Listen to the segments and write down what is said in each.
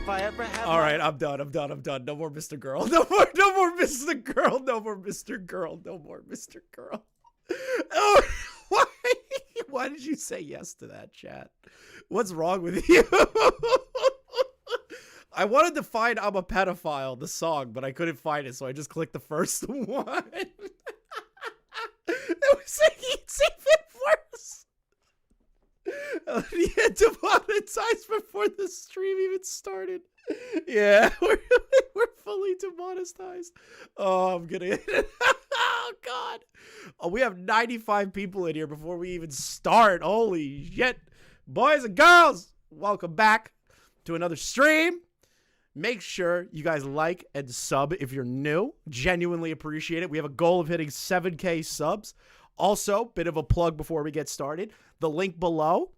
if I ever had. All right, I'm done. No more Mr. Girl. No more Mr. Girl. No more Mr. Girl. No more Mr. Girl. Oh, why? Why did you say yes to that, chat? What's wrong with you? I wanted to find I'm a Pedophile, the song, but I couldn't find it, so I just clicked the first one. It was it's even worse. He had demonetized before the stream even started. Yeah, we're fully demonetized. Oh, I'm gonna. Oh God. Oh, we have 95 people in here before we even start. Holy shit, boys and girls, welcome back to another stream. Make sure you guys like and sub if you're new. Genuinely appreciate it. We have a goal of hitting 7K subs. Also, bit of a plug before we get started. The link below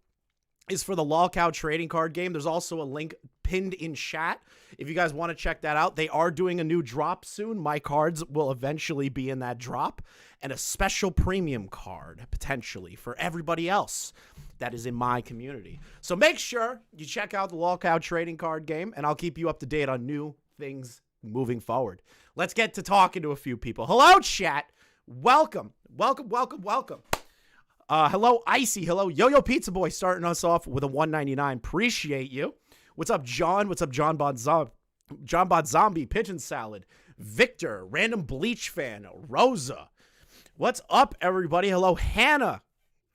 is for the Lolcow trading card game. There's also a link pinned in chat if you guys want to check that out. They are doing a new drop soon. My cards will eventually be in that drop, and a special premium card potentially for everybody else that is in my community. So make sure you check out the Lolcow trading card game, and I'll keep you up to date on new things moving forward. Let's get to talking to a few people. Hello, chat. Welcome. Hello, Icy. Hello, Yo-Yo Pizza Boy, starting us off with a $1.99. Appreciate you. What's up, John? What's up, John Bod Zombie, Pigeon Salad, Victor, Random Bleach Fan, Rosa. What's up, everybody? Hello, Hannah.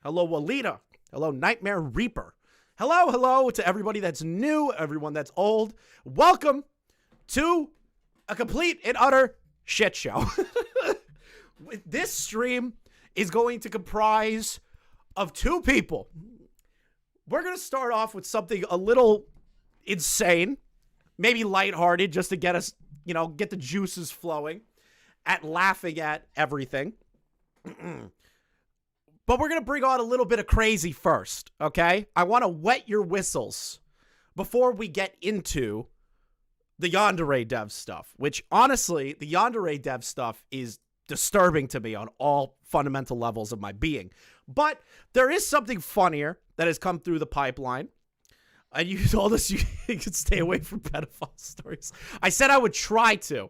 Hello, Walida. Hello, Nightmare Reaper. Hello to everybody that's new, everyone that's old. Welcome to a complete and utter shit show. This stream is going to comprise of two people. We're going to start off with something a little insane, maybe lighthearted, just to get us, get the juices flowing at laughing at everything. But we're going to bring on a little bit of crazy first, okay? I want to wet your whistles before we get into the Yandere Dev stuff, which honestly, the Yandere Dev stuff is disturbing to me on all fundamental levels of my being. But there is something funnier that has come through the pipeline. And you told us you could stay away from pedophile stories. I said I would try to.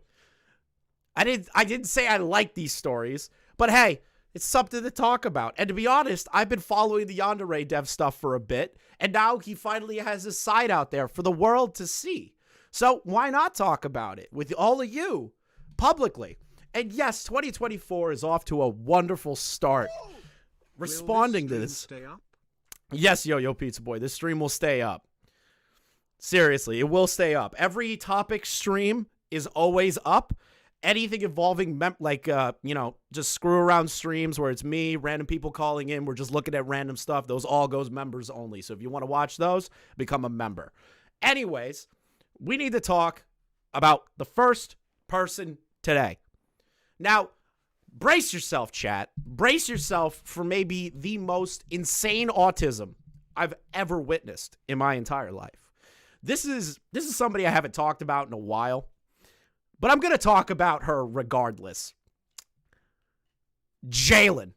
I didn't say I like these stories, but hey, it's something to talk about. And to be honest, I've been following the Yandere Dev stuff for a bit, and now he finally has his side out there for the world to see. So why not talk about it with all of you publicly? And yes, 2024 is off to a wonderful start. Responding to this. Stay up? Yes, Yo-Yo Pizza Boy, this stream will stay up. Seriously, it will stay up. Every topic stream is always up. Anything involving, just screw around streams where it's me, random people calling in, we're just looking at random stuff, those all goes members only. So if you want to watch those, become a member. Anyways, we need to talk about the first person today. Now, brace yourself, chat. Brace yourself for maybe the most insane autism I've ever witnessed in my entire life. This is somebody I haven't talked about in a while, but I'm going to talk about her regardless. Jayln.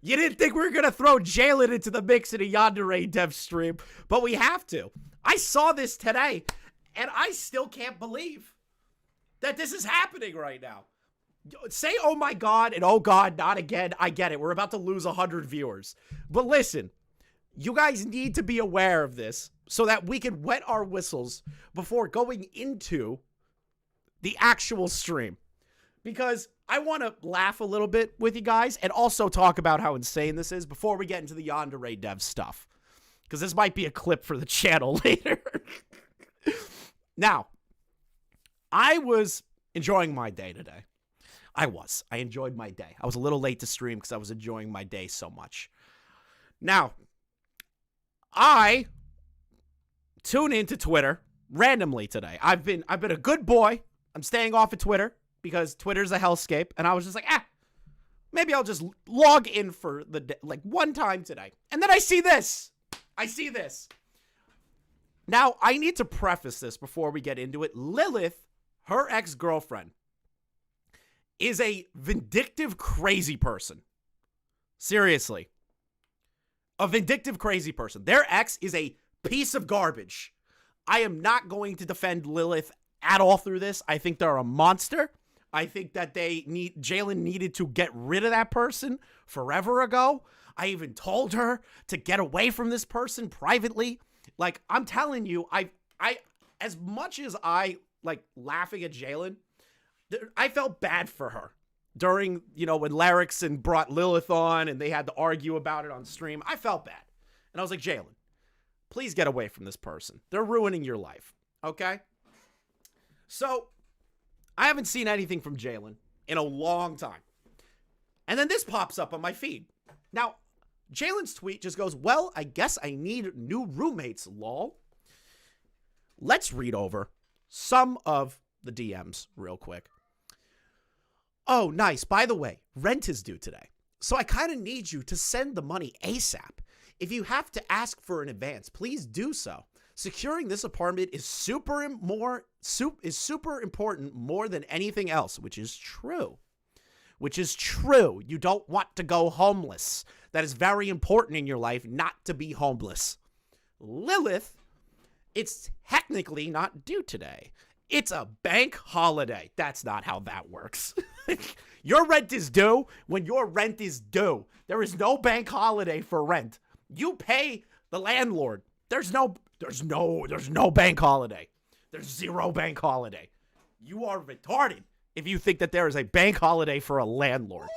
You didn't think we were going to throw Jayln into the mix in a Yandere Dev stream, but we have to. I saw this today, and I still can't believe that this is happening right now. Say, oh my God, and oh God, not again. I get it. We're about to lose 100 viewers. But listen, you guys need to be aware of this so that we can wet our whistles before going into the actual stream. Because I want to laugh a little bit with you guys and also talk about how insane this is before we get into the Yandere Dev stuff. Because this might be a clip for the channel later. Now, I was enjoying my day today. I enjoyed my day. I was a little late to stream because I was enjoying my day so much. Now, I tune into Twitter randomly today. I've been a good boy. I'm staying off of Twitter because Twitter's a hellscape, and I was just like, maybe I'll just log in for the day, like one time today. And then I see this. Now, I need to preface this before we get into it. Lilith, her ex-girlfriend, is a vindictive, crazy person. Seriously. A vindictive, crazy person. Their ex is a piece of garbage. I am not going to defend Lilith at all through this. I think they're a monster. I think that Jayln needed to get rid of that person forever ago. I even told her to get away from this person privately. Like, I'm telling you, I as much as I like laughing at Jayln, I felt bad for her during, when Larrickson brought Lilith on and they had to argue about it on stream. I felt bad. And I was like, Jayln, please get away from this person. They're ruining your life. Okay? So, I haven't seen anything from Jayln in a long time. And then this pops up on my feed. Now, Jayln's tweet just goes, well, I guess I need new roommates, lol. Let's read over some of the DMs real quick. Oh, nice. By the way, rent is due today. So I kind of need you to send the money ASAP. If you have to ask for an advance, please do so. Securing this apartment is super important more than anything else, which is true. You don't want to go homeless. That is very important in your life, not to be homeless. Lilith, it's technically not due today. It's a bank holiday. That's not how that works. Your rent is due when your rent is due. There is no bank holiday for rent. You pay the landlord. There's no bank holiday. There's zero bank holiday. You are retarded if you think that there is a bank holiday for a landlord.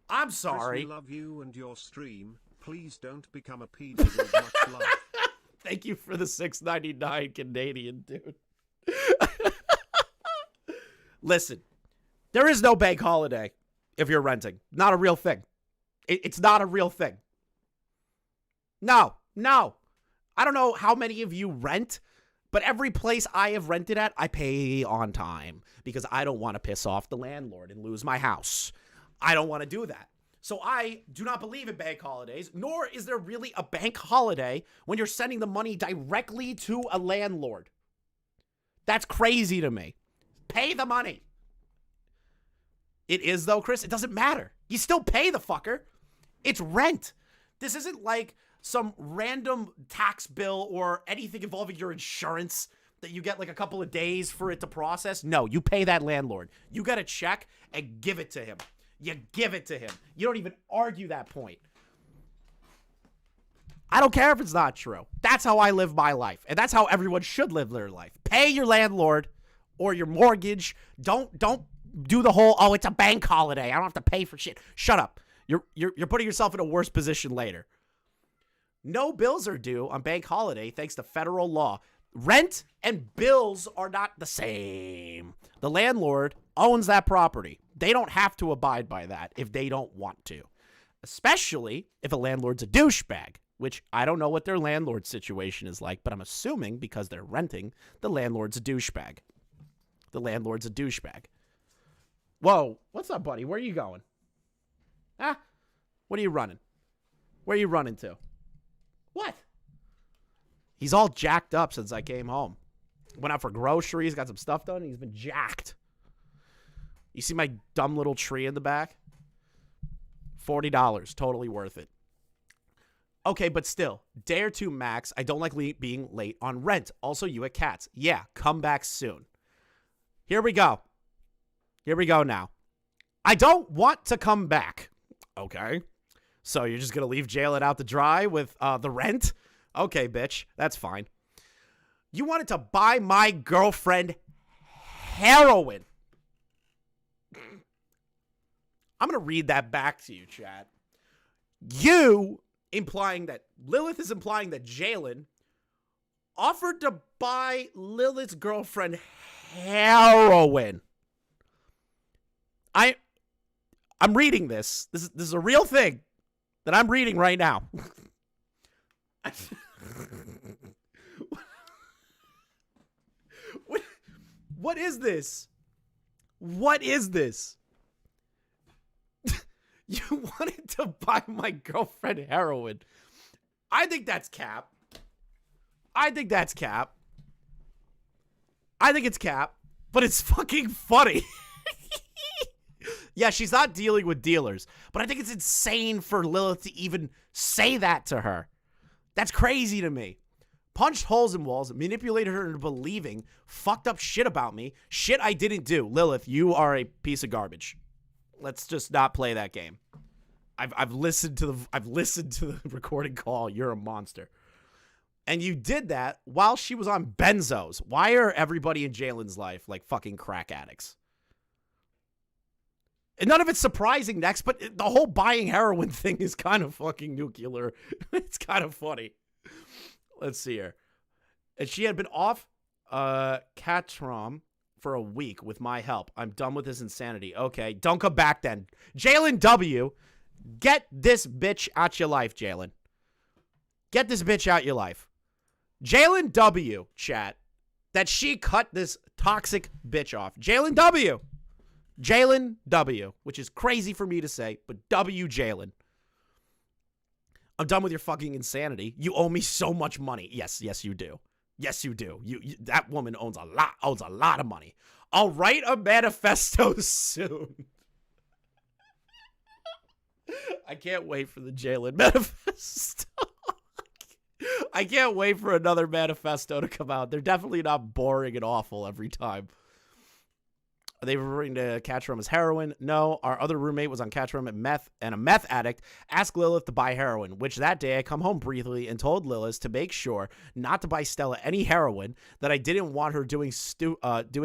I'm sorry. Chris, we love you and your stream. Please don't become a pedo with much love. Thank you for the $6.99 Canadian, dude. Listen, there is no bank holiday if you're renting. Not a real thing. It's not a real thing. No. I don't know how many of you rent, but every place I have rented at, I pay on time because I don't want to piss off the landlord and lose my house. I don't want to do that. So I do not believe in bank holidays, nor is there really a bank holiday when you're sending the money directly to a landlord. That's crazy to me. Pay the money. It is, though, Chris. It doesn't matter. You still pay the fucker. It's rent. This isn't like some random tax bill or anything involving your insurance that you get like a couple of days for it to process. No, you pay that landlord. You get a check and give it to him. You give it to him. You don't even argue that point. I don't care if it's not true. That's how I live my life. And that's how everyone should live their life. Pay your landlord or your mortgage. Don't do the whole, oh, it's a bank holiday. I don't have to pay for shit. Shut up. You're putting yourself in a worse position later. No bills are due on bank holiday thanks to federal law. Rent and bills are not the same. The landlord owns that property. They don't have to abide by that if they don't want to. Especially if a landlord's a douchebag, which I don't know what their landlord situation is like, but I'm assuming because they're renting, the landlord's a douchebag. The landlord's a douchebag. Whoa, what's up, buddy? Where are you going? What are you running? Where are you running to? What? He's all jacked up since I came home. Went out for groceries, got some stuff done, and he's been jacked. You see my dumb little tree in the back? $40, totally worth it. Okay, but still, day or two max. I don't like being late on rent. Also, you at Cats. Yeah, come back soon. Here we go. Here we go now. I don't want to come back. Okay. So you're just going to leave Jayln out to dry with the rent? Okay, bitch. That's fine. You wanted to buy my girlfriend heroin. I'm going to read that back to you, chat. You implying that Lilith is implying that Jayln offered to buy Lilith's girlfriend heroin. I'm reading this. This is a real thing that I'm reading right now. What is this? What is this? You wanted to buy my girlfriend heroin. I think that's cap. I think it's cap, but it's fucking funny. Yeah, she's not dealing with dealers, but I think it's insane for Lilith to even say that to her. That's crazy to me. punched holes in walls, manipulated her into believing fucked up shit about me, shit I didn't do. Lilith, you are a piece of garbage. Let's just not play that game. I've listened to the recording call. You're a monster. And you did that while she was on benzos. Why are everybody in Jayln's life like fucking crack addicts? And none of it's surprising next, but the whole buying heroin thing is kind of fucking nuclear. It's kind of funny. Let's see here. And she had been off Catrom for a week with my help. I'm done with this insanity. Okay, don't come back then. Jayln W., get this bitch out your life, Jayln. Get this bitch out your life. Jayln W., chat, that she cut this toxic bitch off. Jayln W., Jayln W., which is crazy for me to say, but W. Jayln. I'm done with your fucking insanity. You owe me so much money. Yes, you do. Yes, you do. You that woman owns a lot of money. I'll write a manifesto soon. I can't wait for the Jayln manifesto. I can't wait for another manifesto to come out. They're definitely not boring and awful every time. Are they referring to Catchroom as heroin? No. Our other roommate was on Catchroom and a meth addict. Asked Lilith to buy heroin, which that day I come home briefly and told Lilith to make sure not to buy Stella any heroin, that I didn't want her doing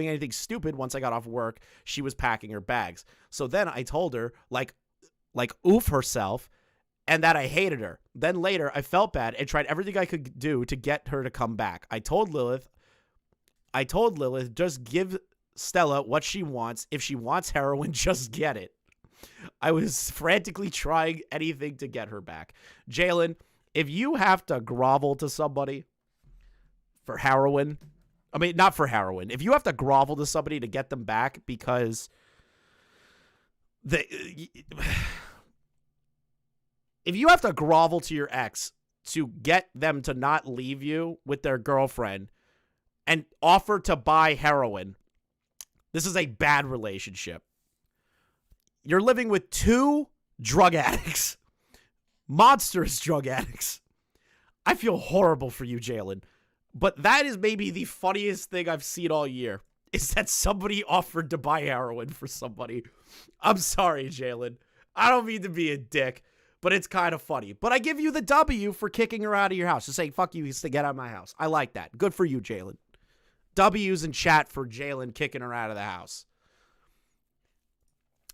anything stupid once I got off work. She was packing her bags. So then I told her, like oof herself, and that I hated her. Then later, I felt bad and tried everything I could do to get her to come back. I told Lilith, just give Stella what she wants. If she wants heroin, just get it. I was frantically trying anything to get her back. Jayln, if you have to grovel to somebody for heroin, I mean, not for heroin, if you have to grovel to somebody to get them back because if you have to grovel to your ex to get them to not leave you with their girlfriend and offer to buy heroin, this is a bad relationship. You're living with two drug addicts, monstrous drug addicts. I feel horrible for you, Jayln. But that is maybe the funniest thing I've seen all year, is that somebody offered to buy heroin for somebody. I'm sorry, Jayln. I don't mean to be a dick, but it's kind of funny. But I give you the W for kicking her out of your house. Just saying, fuck you, to get out of my house. I like that. Good for you, Jayln. W's in chat for Jayln kicking her out of the house.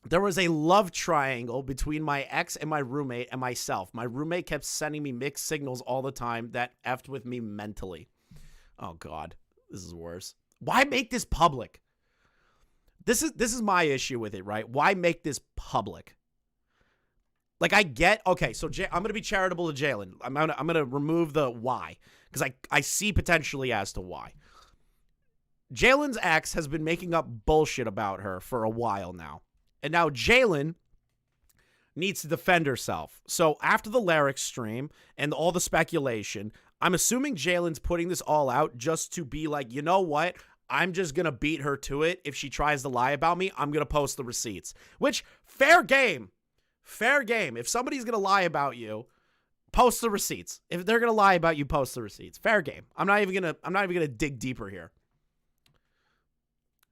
There was a love triangle between my ex and my roommate and myself. My roommate kept sending me mixed signals all the time that effed with me mentally. Oh, God. This is worse. Why make this public? This is my issue with it, right? Why make this public? Like, I get, okay, so I'm going to be charitable to Jayln. I'm going to remove the why, because I see potentially as to why. Jayln's ex has been making up bullshit about her for a while now. And now Jayln needs to defend herself. So after the lyrics stream and all the speculation, I'm assuming Jayln's putting this all out just to be like, you know what? I'm just going to beat her to it. If she tries to lie about me, I'm going to post the receipts. Which, fair game. Fair game. If somebody's going to lie about you, post the receipts. If they're going to lie about you, post the receipts. Fair game. I'm not even going to dig deeper here.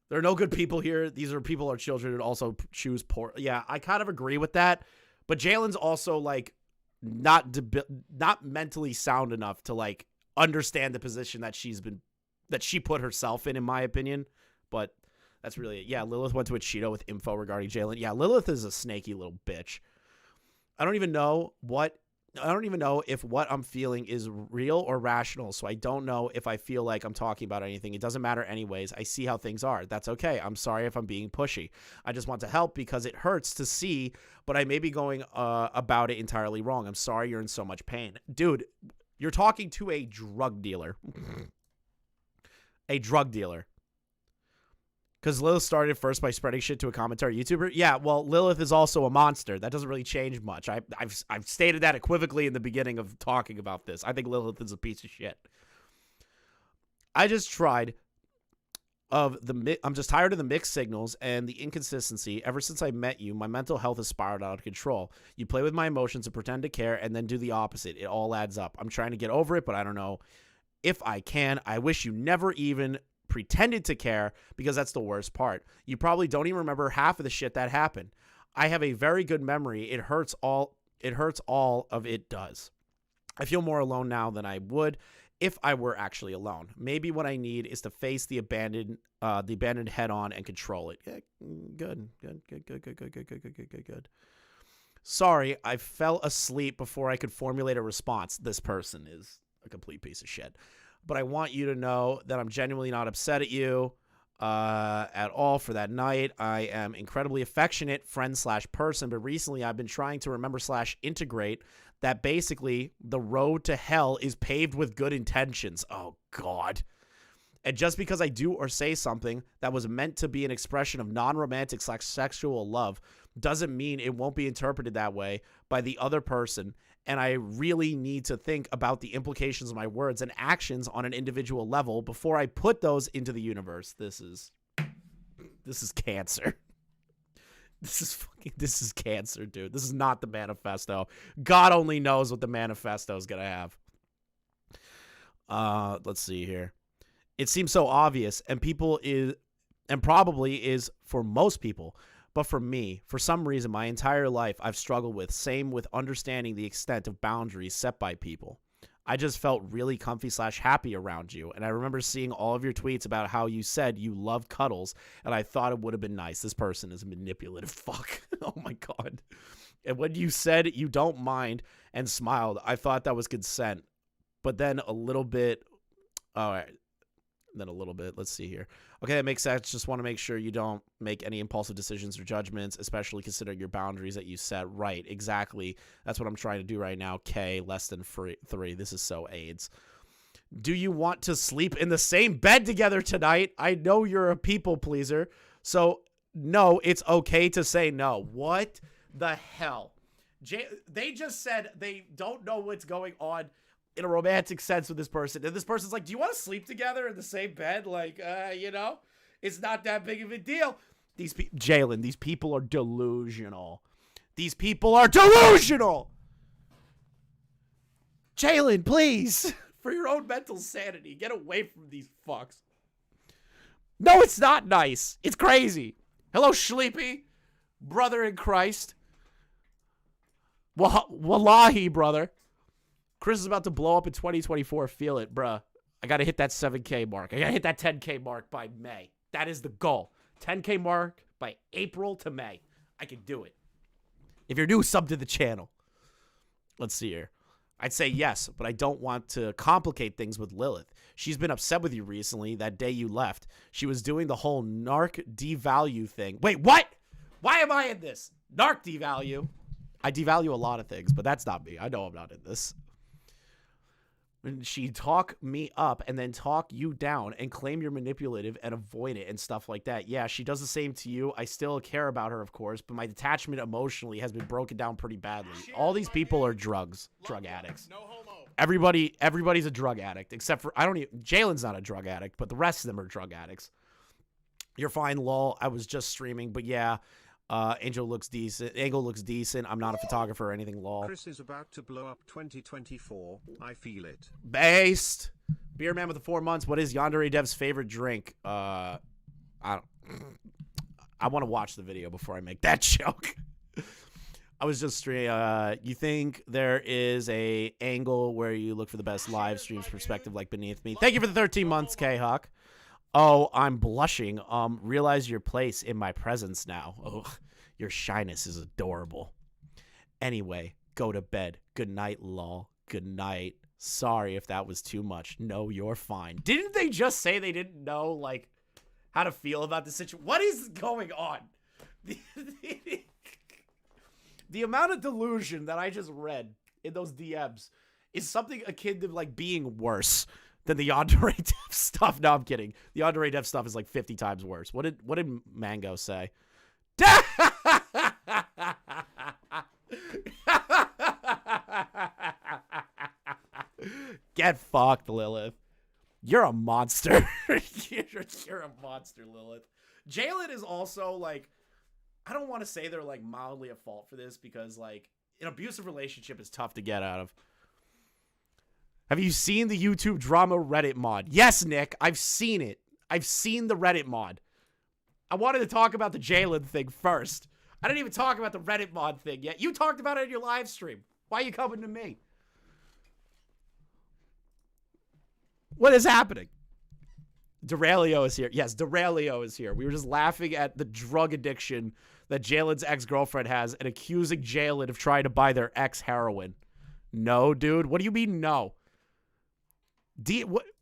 There are no good people here. These are people or children who also choose poor. Yeah, I kind of agree with that. But Jayln's also like not mentally sound enough to like understand the position that she put herself in my opinion. But that's really it. Yeah, Lilith went to a Cheeto with info regarding Jayln. Yeah, Lilith is a snaky little bitch. I don't even know if what I'm feeling is real or rational, so I don't know if I feel like I'm talking about anything. It doesn't matter anyways. I see how things are. That's okay. I'm sorry if I'm being pushy. I just want to help because it hurts to see, but I may be going about it entirely wrong. I'm sorry you're in so much pain. Dude, you're talking to a drug dealer. A drug dealer. Because Lilith started first by spreading shit to a commentary YouTuber. Yeah, well, Lilith is also a monster. That doesn't really change much. I've stated that equivocally in the beginning of talking about this. I think Lilith is a piece of shit. I'm just tired of the mixed signals and the inconsistency. Ever since I met you, my mental health has spiraled out of control. You play with my emotions and pretend to care and then do the opposite. It all adds up. I'm trying to get over it, but I don't know If I can, I wish you never even pretended to care, because that's the worst part. You probably don't even remember half of the shit that happened. I have a very good memory. It hurts all of it does. I feel more alone now than I would if I were actually alone. Maybe what I need is to face the abandoned head on and control it. Yeah, good. Sorry, I fell asleep before I could formulate a response. This person is a complete piece of shit. But I want you to know that I'm genuinely not upset at you at all for that night. I am incredibly affectionate friend/person, but recently I've been trying to remember/integrate that basically the road to hell is paved with good intentions. Oh, God. And just because I do or say something that was meant to be an expression of non-romantic/sexual love doesn't mean it won't be interpreted that way by the other person. And I really need to think about the implications of my words and actions on an individual level before I put those into the universe. This is cancer. This is cancer, dude. This is not the manifesto. God only knows what the manifesto is going to have. Let's see here. It seems so obvious and probably is for most people. But for me, for some reason, my entire life, I've struggled with understanding the extent of boundaries set by people. I just felt really comfy/happy around you. And I remember seeing all of your tweets about how you said you love cuddles. And I thought it would have been nice. This person is a manipulative fuck. Oh my God. And when you said you don't mind and smiled, I thought that was consent. But then a little bit. All right. Then a little bit. Let's see here. Okay, that makes sense. Just want to make sure you don't make any impulsive decisions or judgments, especially considering your boundaries that you set. Right, exactly. That's what I'm trying to do right now. K, less than 3. This is so AIDS. Do you want to sleep in the same bed together tonight? I know you're a people pleaser, so no, it's okay to say no. What the hell? They just said they don't know what's going on in a romantic sense with this person. And this person's like, do you want to sleep together in the same bed? Like, it's not that big of a deal. Jayln, these people are delusional. These people are delusional. Jayln, please, for your own mental sanity, get away from these fucks. No, it's not nice. It's crazy. Hello, Sleepy, brother in Christ. Wallahi, brother. Chris is about to blow up in 2024. Feel it, bruh. I got to hit that 7K mark. I got to hit that 10K mark by May. That is the goal. 10K mark by April to May. I can do it. If you're new, sub to the channel. Let's see here. I'd say yes, but I don't want to complicate things with Lilith. She's been upset with you recently, that day you left. She was doing the whole narc devalue thing. Wait, what? Why am I in this? Narc devalue? I devalue a lot of things, but that's not me. I know I'm not in this. And she talk me up and then talk you down and claim you're manipulative and avoid it and stuff like that. Yeah, she does the same to you. I still care about her, of course, but my detachment emotionally has been broken down pretty badly. All these people are drug addicts. No homo. Everybody's a drug addict, except for Jayln's not a drug addict, but the rest of them are drug addicts. You're fine, lol. I was just streaming, but yeah. Angle looks decent. I'm not a photographer or anything, lol. Chris is about to blow up 2024. I feel it. Based. Beer man with the 4 months. What is YandereDev's favorite drink? I want to watch the video before I make that joke. I was just streaming. You think there is a angle where you look for the best live streams perspective like Beneath Me? Thank you for the 13 months, K-Huck. Oh, I'm blushing. Realize your place in my presence now. Oh, your shyness is adorable. Anyway, go to bed. Good night, lol. Good night. Sorry if that was too much. No, you're fine. Didn't they just say they didn't know, like, how to feel about the situation? What is going on? The amount of delusion that I just read in those DMs is something akin to, like, being worse than the Yandure Dev stuff. No, I'm kidding. The Yandure Dev stuff is like 50 times worse. What did Mango say? Get fucked, Lilith. You're a monster. You're a monster, Lilith. Jayln is also like, I don't want to say they're like mildly at fault for this because like an abusive relationship is tough to get out of. Have you seen the YouTube drama Reddit mod? Yes, Nick, I've seen it. I've seen the Reddit mod. I wanted to talk about the Jayln thing first. I didn't even talk about the Reddit mod thing yet. You talked about it in your live stream. Why are you coming to me? What is happening? Derailio is here. Yes, Derailio is here. We were just laughing at the drug addiction that Jayln's ex-girlfriend has and accusing Jayln of trying to buy their ex heroin. No, dude. What do you mean no?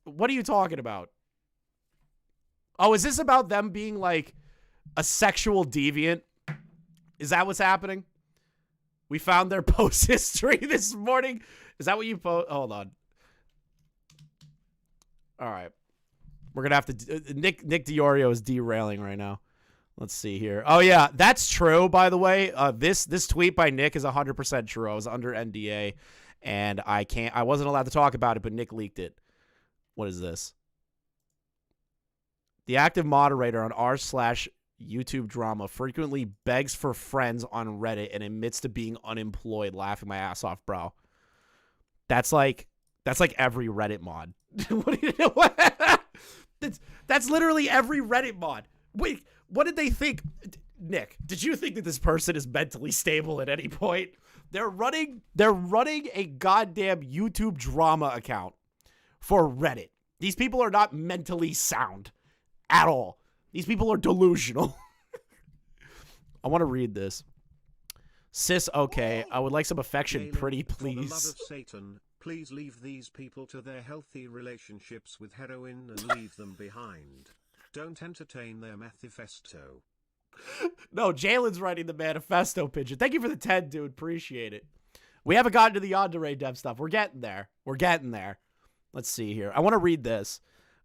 What are you talking about? Oh, is this about them being like a sexual deviant? Is that what's happening? We found their post history this morning. Is that what you post? Hold on. All right. We're going to have to... Nick Diorio is derailing right now. Let's see here. Oh, yeah. That's true, by the way. This tweet by Nick is 100% true. I was under NDA, and I wasn't allowed to talk about it, but Nick leaked it. What is this? The active moderator on r/YouTube drama frequently begs for friends on Reddit and admits to being unemployed, laughing my ass off, bro. That's like every Reddit mod. What do you know? That's literally every Reddit mod. Wait, what did they think? Nick, did you think that this person is mentally stable at any point? They're running a goddamn YouTube drama account for Reddit. These people are not mentally sound at all. These people are delusional. I want to read this. Sis, okay. I would like some affection, pretty please. For the love of Satan, please leave these people to their healthy relationships with heroin and leave them behind. Don't entertain their manifesto. No, Jayln's writing the manifesto pigeon. Thank you for the 10, dude. Appreciate it. We haven't gotten to the YandereDev stuff. We're getting there. We're getting there. Let's see here. I want to read this.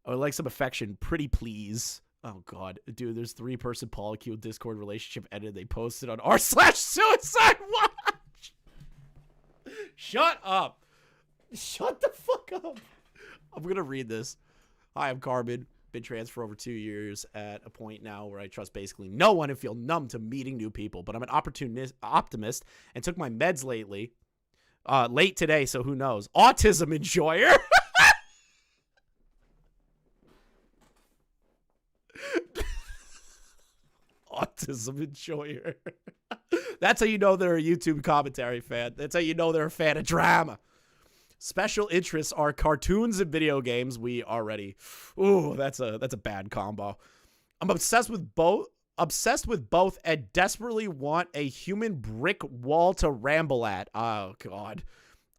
I would like some affection, pretty please. Oh, God. Dude, there's 3-person polycule Discord relationship edited. They posted on r/suicide watch. Shut up. Shut the fuck up. I'm going to read this. Hi, I'm Carbon. Been trans for over 2 years at a point now where I trust basically no one and feel numb to meeting new people. But I'm an optimist and took my meds lately. Late today, so who knows. Autism enjoyer. Autism enjoyer. That's how you know they're a YouTube commentary fan. That's how you know they're a fan of drama. Special interests are cartoons and video games. We already... Ooh, that's a bad combo. I'm obsessed with both and desperately want a human brick wall to ramble at. Oh, God.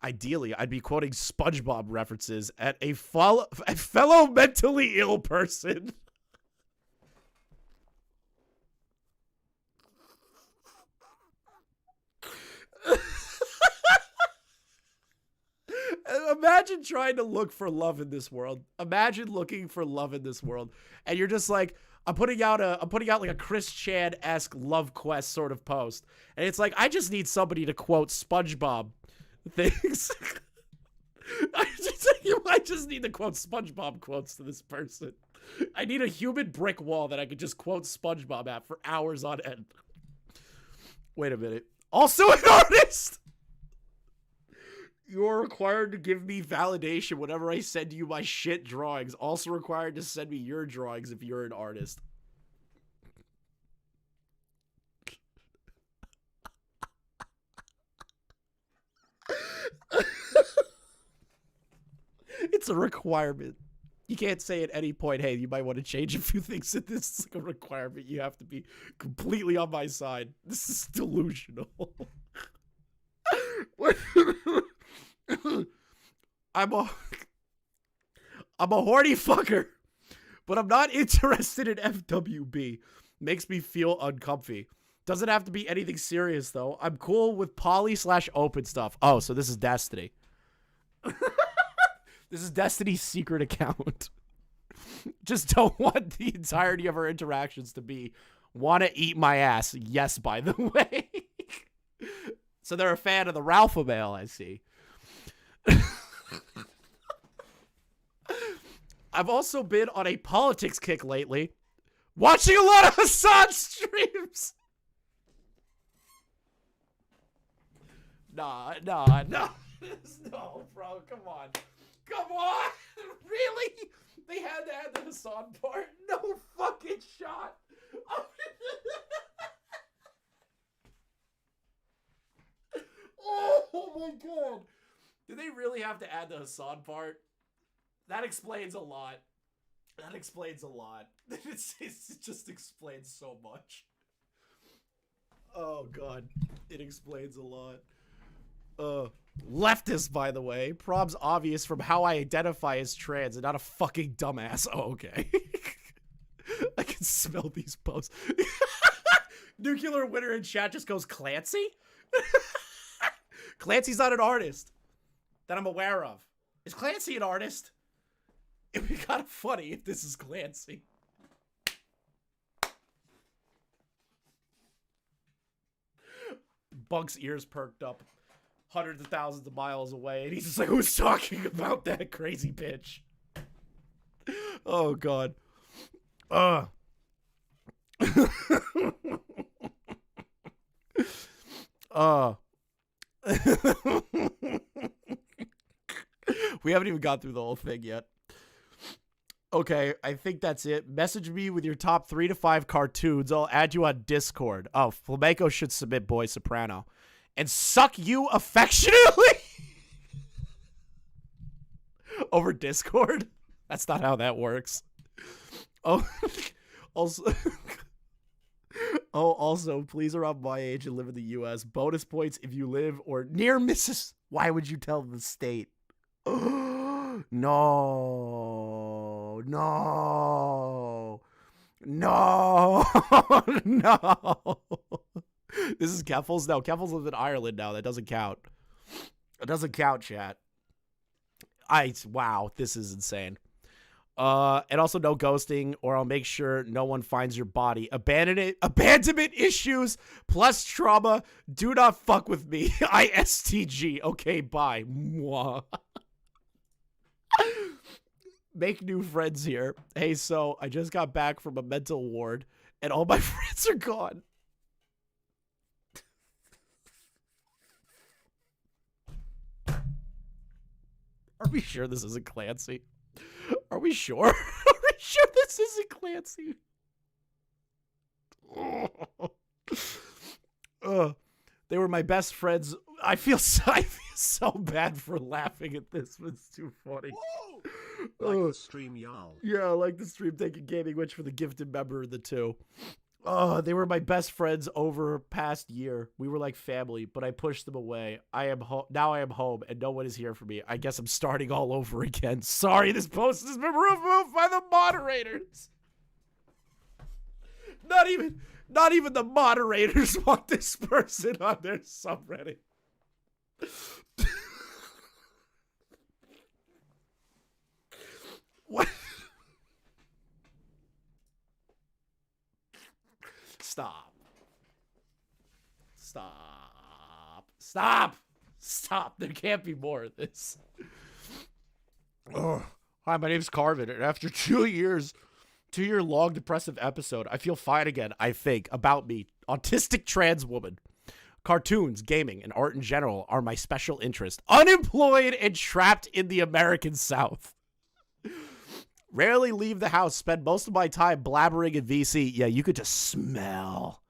Ideally, I'd be quoting SpongeBob references at a fellow mentally ill person. Imagine trying to look for love in this world. Imagine looking for love in this world, and you're just like, I'm putting out like a Chris Chan-esque love quest sort of post, and it's like, I just need somebody to quote SpongeBob things. I just need to quote SpongeBob quotes to this person. I need a human brick wall that I could just quote SpongeBob at for hours on end. Wait a minute. Also an artist. You're required to give me validation whenever I send you my shit drawings. Also required to send me your drawings if you're an artist. It's a requirement. You can't say at any point, hey, you might want to change a few things in this. It's like a requirement. You have to be completely on my side. This is delusional. I'm a horny fucker, but I'm not interested in FWB. Makes me feel uncomfy. Doesn't have to be anything serious, though. I'm cool with poly/open stuff. Oh, so this is Destiny. This is Destiny's secret account. Just don't want the entirety of our interactions to be, wanna eat my ass. Yes, by the way. So they're a fan of the Ralpha Mail, I see. I've also been on a politics kick lately, watching a lot of Hassan streams. Nah. No, bro, come on. Come on! Really? They had to add the Hassan part? No fucking shot! Oh my god! Did they really have to add the Hassan part? That explains a lot. That explains a lot. It just explains so much. Oh god. It explains a lot. Leftist, by the way. Prob's obvious from how I identify as trans and not a fucking dumbass. Oh, okay. I can smell these posts. Nuclear Winter in chat just goes, Clancy? Clancy's not an artist that I'm aware of. Is Clancy an artist? It'd be kind of funny if this is Clancy. Bunk's ears perked up hundreds of thousands of miles away, and he's just like, who's talking about that crazy bitch? Oh, God. We haven't even got through the whole thing yet. Okay, I think that's it. Message me with your top 3 to 5 cartoons. I'll add you on Discord. Oh, Flamenco should submit Boy Soprano. And suck you affectionately? Over Discord? That's not how that works. Oh, also... also, please around my age and live in the U.S. Bonus points if you live or near Mrs. Why would you tell the state? No. No. No. No. This is Keffels? No, Keffels lives in Ireland now. That doesn't count. It doesn't count, chat. Wow, this is insane. And also no ghosting, or I'll make sure no one finds your body. Abandonment issues plus trauma. Do not fuck with me. ISTG. Okay, bye. Mwah. Make new friends here. Hey, so I just got back from a mental ward, and all my friends are gone. Are we sure this isn't Clancy? Are we sure? Are we sure this isn't Clancy? They were my best friends. I feel so bad for laughing at this. It's too funny. Like the stream, y'all. Yeah, I like the stream. Thank you, Gaming Witch, for the gifted member of the 2. They were my best friends over past year. We were like family, but I pushed them away. Now I am home, and no one is here for me. I guess I'm starting all over again. Sorry, this post has been removed by the moderators. Not even the moderators want this person on their subreddit. What? Stop. Stop. Stop. Stop. There can't be more of this. Hi, my name's Carvin, and after 2 years, 2-year long depressive episode, I feel fine again, I think, about me. Autistic trans woman. Cartoons, gaming, and art in general are my special interest. Unemployed and trapped in the American South. Rarely leave the house, spend most of my time blabbering in VC. Yeah, you could just smell.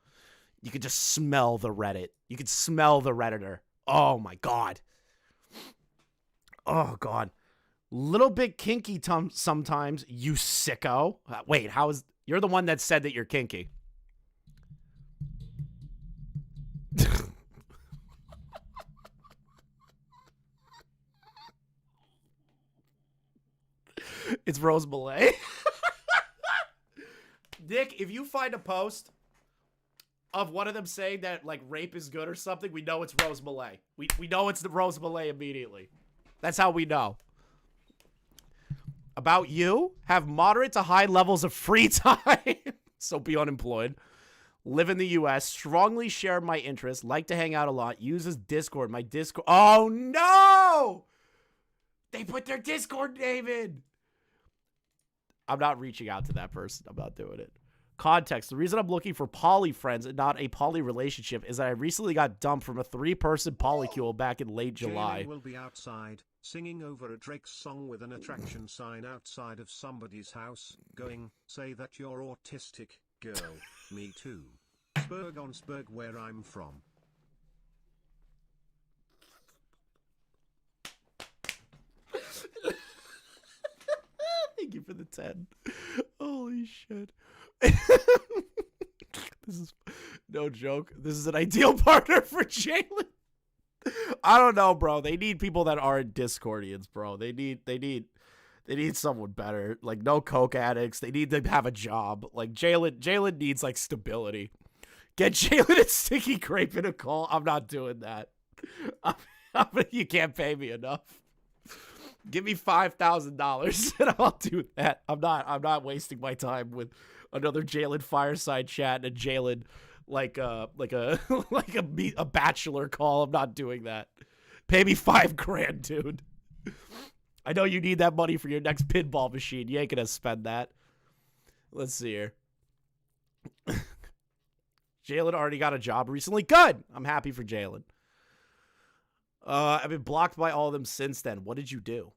You could just smell the Reddit. You could smell the Redditor. Oh, my God. Oh, God. Little bit kinky sometimes, you sicko. Wait, you're the one that said that you're kinky. It's Rose Malay. Nick, if you find a post of one of them saying that, like, rape is good or something, we know it's Rose Malay. We know it's the Rose Malay immediately. That's how we know. About you, have moderate to high levels of free time. So be unemployed. Live in the U.S. Strongly share my interests. Like to hang out a lot. Uses Discord. My Discord. Oh, no! They put their Discord name in. I'm not reaching out to that person. I'm not doing it. Context. The reason I'm looking for poly friends and not a poly relationship is that I recently got dumped from a 3-person polycule back in late July. Jayln will be outside. singing over a Drake's song with an attraction sign outside of somebody's house, going, say that you're autistic, girl, me too. Spurg on Spurg where I'm from. Thank you for the 10. Holy shit. This is no joke. This is an ideal partner for Jayln. I don't know, bro. They need people that aren't Discordians, bro. They need someone better. Like no coke addicts. They need to have a job. Like Jayln needs like stability. Get Jayln and Sticky Grape in a call. I'm not doing that. You can't pay me enough. Give me $5,000 and I'll do that. I'm not wasting my time with another Jayln fireside chat and a Jayln like a bachelor call. I'm not doing that. Pay me $5,000, dude. I know you need that money for your next pinball machine. You ain't gonna spend that. Let's see here. Jayln already got a job recently. Good. I'm happy for Jayln. I've been blocked by all of them since then. What did you do?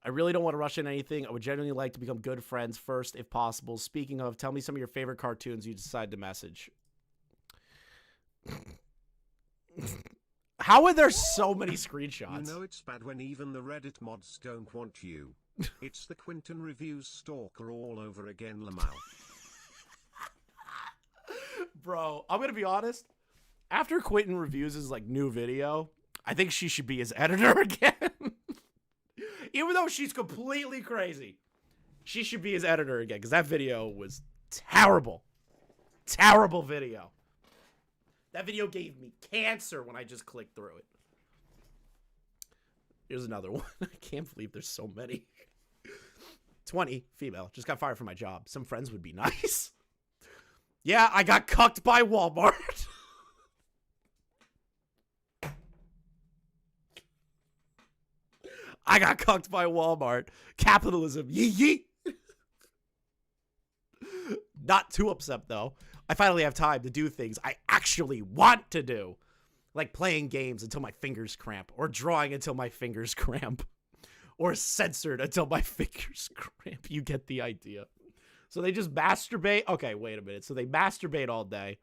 I really don't want to rush into anything. I would genuinely like to become good friends first, if possible. Speaking of, tell me some of your favorite cartoons you decide to message. How are there so many screenshots? You know it's bad when even the Reddit mods don't want you. It's the Quinton Reviews stalker all over again, Lamau. Bro, I'm going to be honest. After Quinton Reviews his like new video, I think she should be his editor again. Even though she's completely crazy, she should be his editor again because that video was terrible. Terrible video. That video gave me cancer when I just clicked through it. Here's another one. I can't believe there's so many. 20, female. Just got fired from my job. Some friends would be nice. Yeah, I got cucked by Walmart. I got cucked by Walmart. Capitalism. Yee yee. Not too upset, though. I finally have time to do things I actually want to do. Like playing games until my fingers cramp. Or drawing until my fingers cramp. Or censored until my fingers cramp. You get the idea. So they just masturbate. Okay, wait a minute. So they masturbate all day.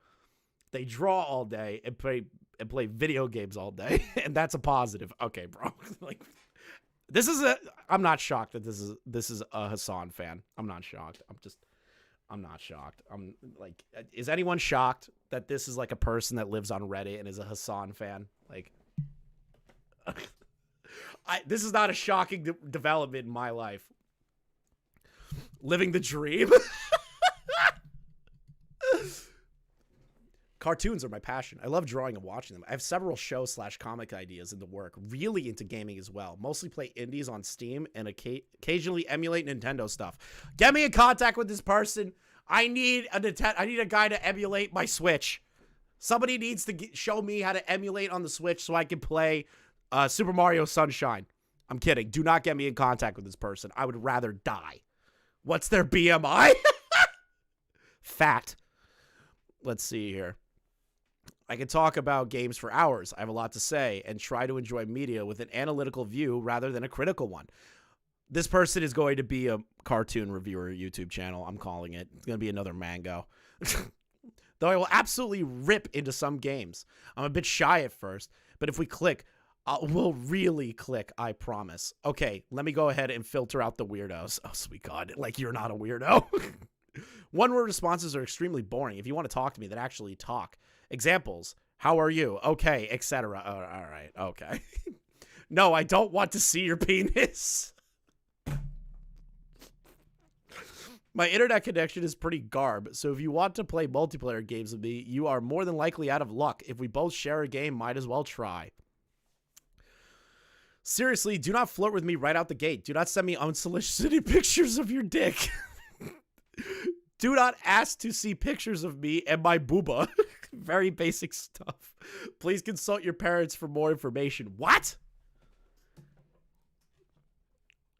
They draw all day. And play video games all day. And that's a positive. Okay, bro. Like... I'm not shocked that this is a Hassan fan. I'm not shocked. I'm not shocked. I'm like, is anyone shocked that this is like a person that lives on Reddit and is a Hassan fan? Like, this is not a shocking development in my life. Living the dream. Cartoons are my passion. I love drawing and watching them. I have several show/comic ideas in the work. Really into gaming as well. Mostly play indies on Steam and occasionally emulate Nintendo stuff. Get me in contact with this person. I need a guy to emulate my Switch. Somebody needs to show me how to emulate on the Switch so I can play Super Mario Sunshine. I'm kidding. Do not get me in contact with this person. I would rather die. What's their BMI? Fat. Let's see here. I can talk about games for hours. I have a lot to say and try to enjoy media with an analytical view rather than a critical one. This person is going to be a cartoon reviewer YouTube channel. I'm calling it. It's going to be another Mango. Though I will absolutely rip into some games. I'm a bit shy at first, but if we click, we'll really click, I promise. Okay, let me go ahead and filter out the weirdos. Oh, sweet God. Like, you're not a weirdo. One-word responses are extremely boring. If you want to talk to me, then actually talk. Examples. How are you? Okay, etc. All right. Okay. No, I don't want to see your penis. My internet connection is pretty garb, so if you want to play multiplayer games with me, you are more than likely out of luck. If we both share a game, might as well try. Seriously, do not flirt with me right out the gate. Do not send me unsolicited pictures of your dick. Do not ask to see pictures of me and my booba. Very basic stuff. Please consult your parents for more information. What?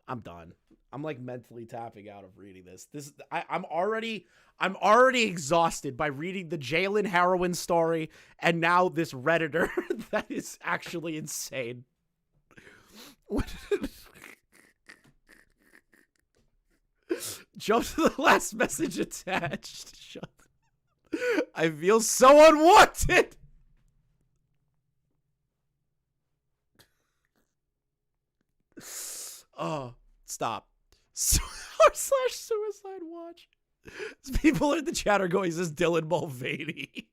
I'm done. I'm like mentally tapping out of reading this. I'm already exhausted by reading the Jayln heroin story and now this Redditor. That is actually insane. What? Jump to the last message attached. Shut. I feel so unwanted. Oh, stop. /suicide watch. People in the chat are going, is this Dylan Mulvaney?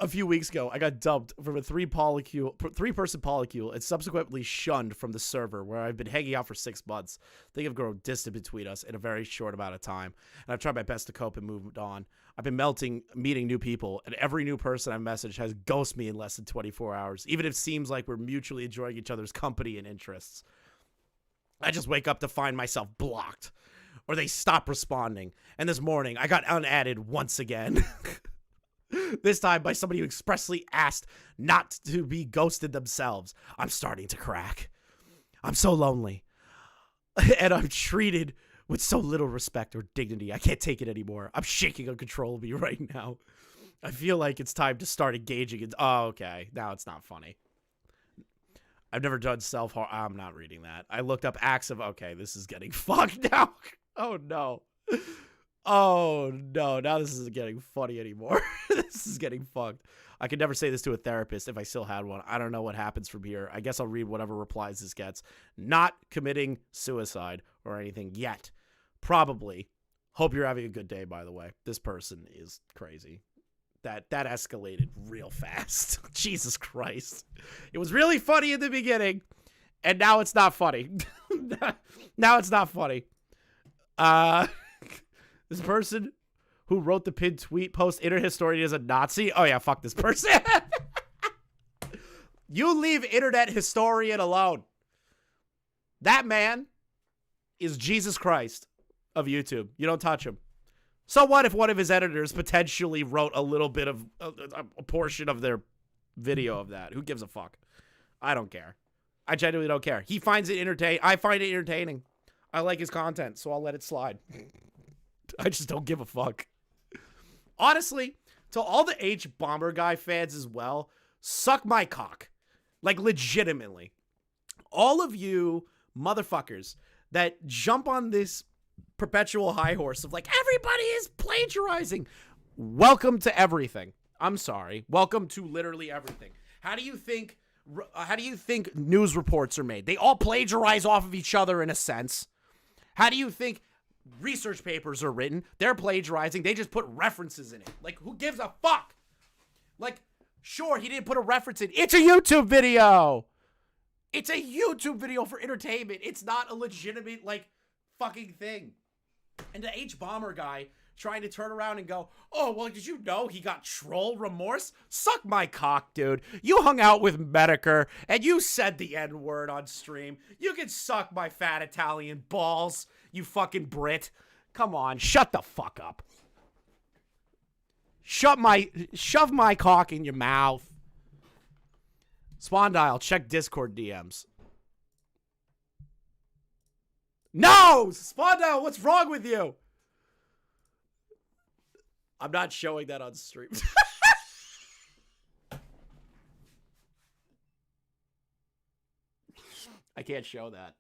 A few weeks ago, I got dumped from a three-person polycule and subsequently shunned from the server where I've been hanging out for 6 months. I think I've grown distant between us in a very short amount of time, and I've tried my best to cope and moved on. I've been meeting new people, and every new person I've messaged has ghosted me in less than 24 hours, even if it seems like we're mutually enjoying each other's company and interests. I just wake up to find myself blocked, or they stop responding, and this morning I got unadded once again. This time by somebody who expressly asked not to be ghosted themselves. I'm starting to crack. I'm so lonely. And I'm treated with so little respect or dignity. I can't take it anymore. I'm shaking uncontrollably right now. I feel like it's time to start engaging in... Oh, okay. Now it's not funny. I've never done self-harm. I'm not reading that. I looked up acts of... Okay, this is getting fucked now. Oh, no. Oh, no. Now this isn't getting funny anymore. This is getting fucked. I could never say this to a therapist if I still had one. I don't know what happens from here. I guess I'll read whatever replies this gets. Not committing suicide or anything yet. Probably. Hope you're having a good day, by the way. This person is crazy. That escalated real fast. Jesus Christ. It was really funny in the beginning, and now it's not funny. Now it's not funny. This person who wrote the pinned tweet post internet historian is a Nazi. Oh yeah, fuck this person. You leave internet historian alone. That man is Jesus Christ of YouTube. You don't touch him. So what if one of his editors potentially wrote a little bit of a portion of their video of that? Who gives a fuck? I don't care. I genuinely don't care. He finds it entertaining. I find it entertaining. I like his content, so I'll let it slide. I just don't give a fuck. Honestly, to all the H Bomber Guy fans as well, suck my cock. Like, legitimately. All of you motherfuckers that jump on this perpetual high horse of like, everybody is plagiarizing. Welcome to everything. I'm sorry. Welcome to literally everything. How do you think news reports are made? They all plagiarize off of each other in a sense. How do you think research papers are written? They're plagiarizing. They just put references in it. Like, who gives a fuck? Like, sure, he didn't put a reference in. It's a YouTube video. It's a YouTube video for entertainment. It's not a legitimate, like, fucking thing. And the H Bomber Guy trying to turn around and go, oh, well, did you know he got troll remorse? Suck my cock, dude. You hung out with Medicare and you said the N-word on stream. You can suck my fat Italian balls, you fucking Brit. Come on, shut the fuck up. Shove my cock in your mouth. Spondyle, check Discord DMs. No! Spondyle, what's wrong with you? I'm not showing that on stream. I can't show that.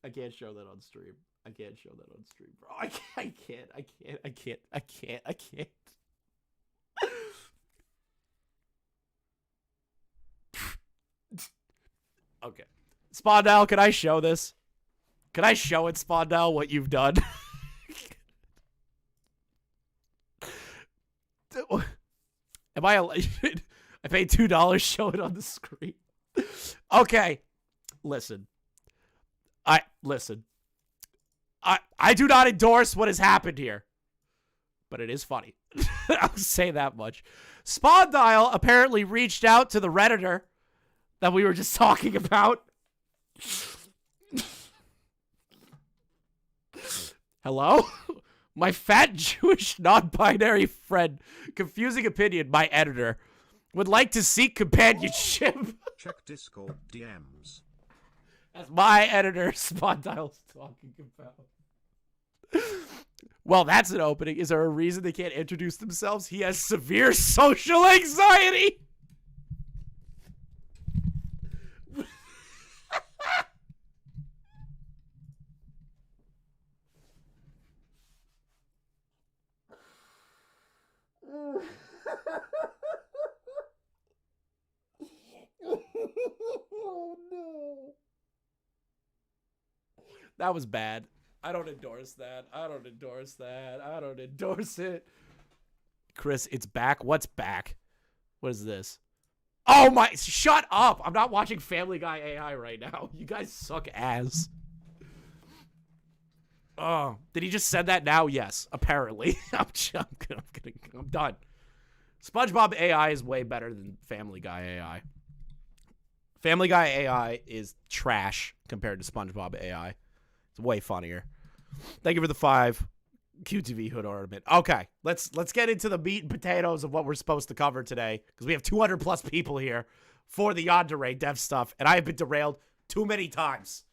I can't show that on stream. I can't show that on stream, bro. I can't. Okay. Spondyle, can I show this? Can I show it, Spondyle, what you've done? Am I allowed? I paid $2, show it on the screen. Okay. Listen. I do not endorse what has happened here. But it is funny. I'll say that much. Spondyle apparently reached out to the Redditor that we were just talking about. Hello? My fat Jewish non-binary friend, confusing opinion, my editor, would like to seek companionship. Check Discord DMs. As my editor, Spondyle's talking about. Well, that's an opening. Is there a reason they can't introduce themselves? He has severe social anxiety. That was bad. I don't endorse that. I don't endorse that. I don't endorse it. Chris, it's back. What's back? What is this? Oh my, shut up. I'm not watching Family Guy AI right now. You guys suck ass. Oh, did he just send that now? Yes, apparently. I'm done. SpongeBob AI is way better than Family Guy AI. Family Guy AI is trash compared to SpongeBob AI. It's way funnier. Thank you for the 5 QTV hood ornament. Okay, let's get into the meat and potatoes of what we're supposed to cover today, because we have 200 plus people here for the Yandere Dev stuff, and I have been derailed too many times.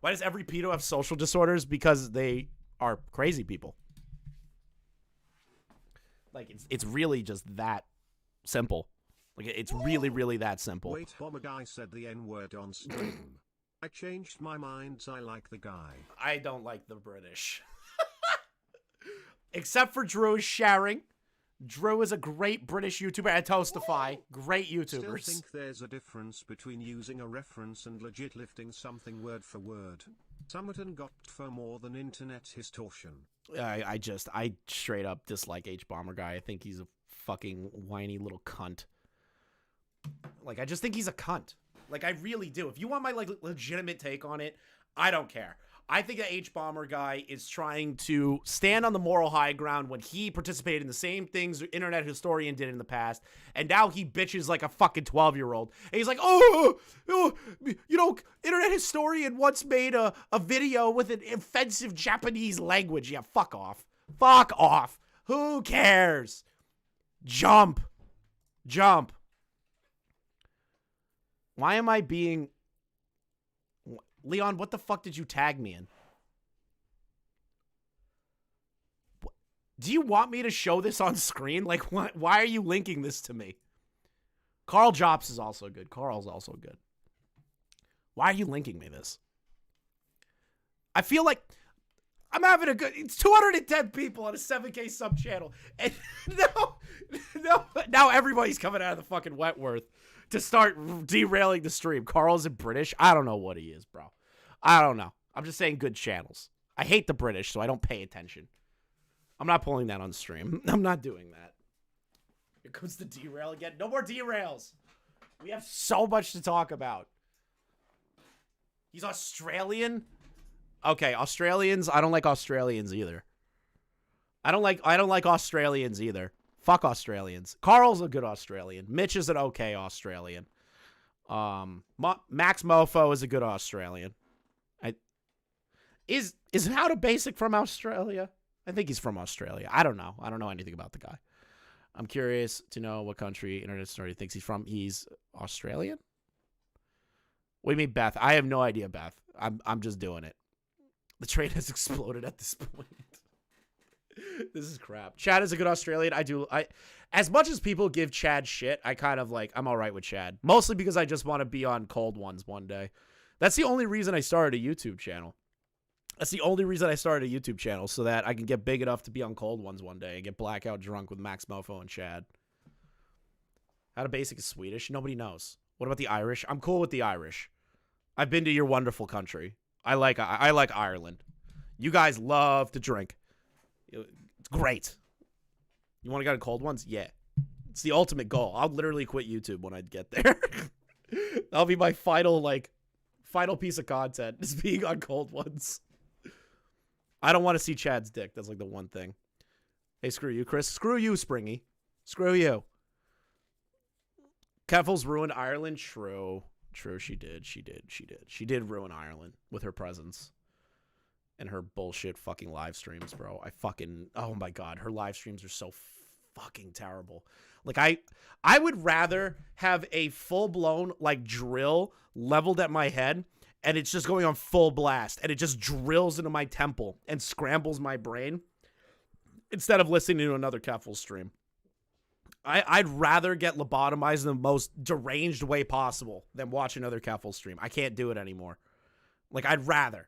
Why does every pedo have social disorders? Because they are crazy people. Like, it's really just that simple. Like, it's really, really that simple. Wait, Bomber Guy said the N-word on stream. I changed my mind. I like the guy. I don't like the British. Except for Drew is sharing. Drew is a great British YouTuber and Toastify. Great YouTubers. Still think there's a difference between using a reference and legit lifting something word for word. Summerton got for more than internet distortion. I straight up dislike H-Bomber Guy. I think he's a fucking whiny little cunt. Like, I just think he's a cunt. Like, I really do. If you want my, like, legitimate take on it, I don't care. I think the H-Bomber Guy is trying to stand on the moral high ground when he participated in the same things Internet Historian did in the past, and now he bitches like a fucking 12-year-old. And he's like, oh, you know, Internet Historian once made a video with an offensive Japanese language. Yeah, fuck off. Fuck off. Who cares? Jump. Jump. Why am I being... Leon, what the fuck did you tag me in? Do you want me to show this on screen? Like, why are you linking this to me? Carl Jobs is also good. Carl's also good. Why are you linking me this? I feel like I'm having a good... It's 210 people on a 7K sub channel. And now everybody's coming out of the fucking Wentworth to start derailing the stream. Carl's in British. I don't know what he is, bro. I don't know. I'm just saying good channels. I hate the British, so I don't pay attention. I'm not pulling that on stream. I'm not doing that. Here comes the derail again. No more derails. We have so much to talk about. He's Australian? Okay, Australians. I don't like Australians either. I don't like Australians either. Fuck Australians. Carl's a good Australian. Mitch is an okay Australian. Max Mofo is a good Australian. Is How to Basic from Australia? I think he's from Australia. I don't know. I don't know anything about the guy. I'm curious to know what country Internet Story thinks he's from. He's Australian? What do you mean, Beth? I have no idea, Beth. I'm just doing it. The train has exploded at this point. This is crap. Chad is a good Australian. As much as people give Chad shit, I kind of like, I'm all right with Chad. Mostly because I just want to be on Cold Ones one day. That's the only reason I started a YouTube channel. That's the only reason I started a YouTube channel, so that I can get big enough to be on Cold Ones one day and get blackout drunk with Max Mofo and Chad. How to Basic is Swedish? Nobody knows. What about the Irish? I'm cool with the Irish. I've been to your wonderful country. I like Ireland. You guys love to drink. It's great. You want to go to Cold Ones? Yeah. It's the ultimate goal. I'll literally quit YouTube when I get there. That'll be my final piece of content, is being on Cold Ones. I don't want to see Chad's dick. That's like the one thing. Hey, screw you, Chris. Screw you, Springy. Screw you. Keffels ruined Ireland. True, she did. She did ruin Ireland with her presence. And her bullshit fucking live streams, bro. Oh my God, her live streams are so fucking terrible. Like, I would rather have a full-blown, like, drill leveled at my head, and it's just going on full blast, and it just drills into my temple and scrambles my brain, instead of listening to another Keffel stream. I'd rather get lobotomized in the most deranged way possible than watch another Keffel stream. I can't do it anymore. Like, I'd rather.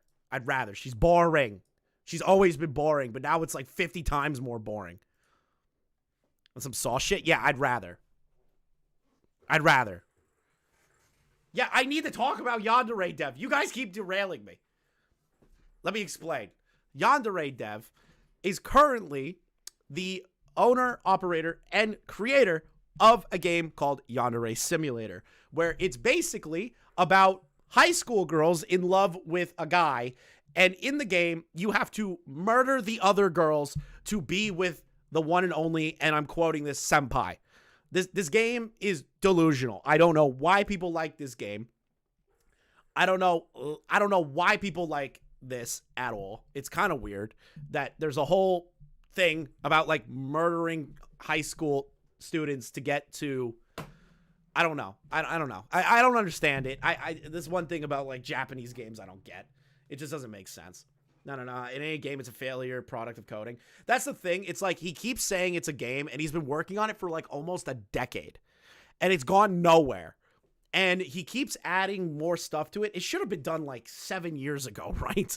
She's boring. She's always been boring, but now it's like 50 times more boring. And some saw shit? Yeah, I'd rather. Yeah, I need to talk about YandereDev. You guys keep derailing me. let me explain. YandereDev is currently the owner, operator, and creator of a game called Yandere Simulator, where it's basically about high school girls in love with a guy, and in the game, you have to murder the other girls to be with the one and only, and I'm quoting this, senpai. This game is delusional. I don't know why people like this game. I don't know why people like this at all. It's kind of weird that there's a whole thing about like murdering high school students to get to, I don't know. I don't know. I don't understand it. This one thing about like Japanese games I don't get. It just doesn't make sense. No. In any game, it's a failure, product of coding. That's the thing. It's like he keeps saying it's a game, and he's been working on it for like almost a decade, and it's gone nowhere. And he keeps adding more stuff to it. It should have been done like 7 years ago, right?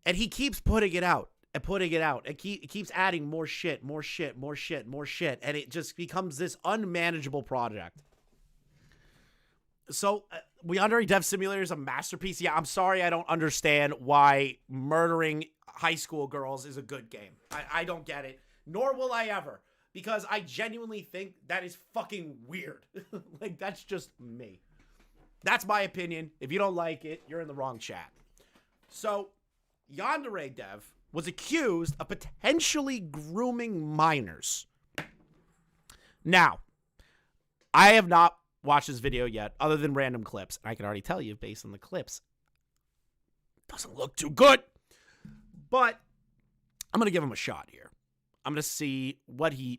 And he keeps putting it out and putting it out. And he keeps adding more shit. And it just becomes this unmanageable project. So, Yandere Dev Simulator is a masterpiece. Yeah, I'm sorry I don't understand why murdering high school girls is a good game. I don't get it. Nor will I ever. Because I genuinely think that is fucking weird. Like, that's just me. That's my opinion. If you don't like it, you're in the wrong chat. So, Yandere Dev was accused of potentially grooming minors. Now, I have not watched this video yet, other than random clips. And I can already tell you, based on the clips, it doesn't look too good. But I'm going to give him a shot here. I'm going to see what he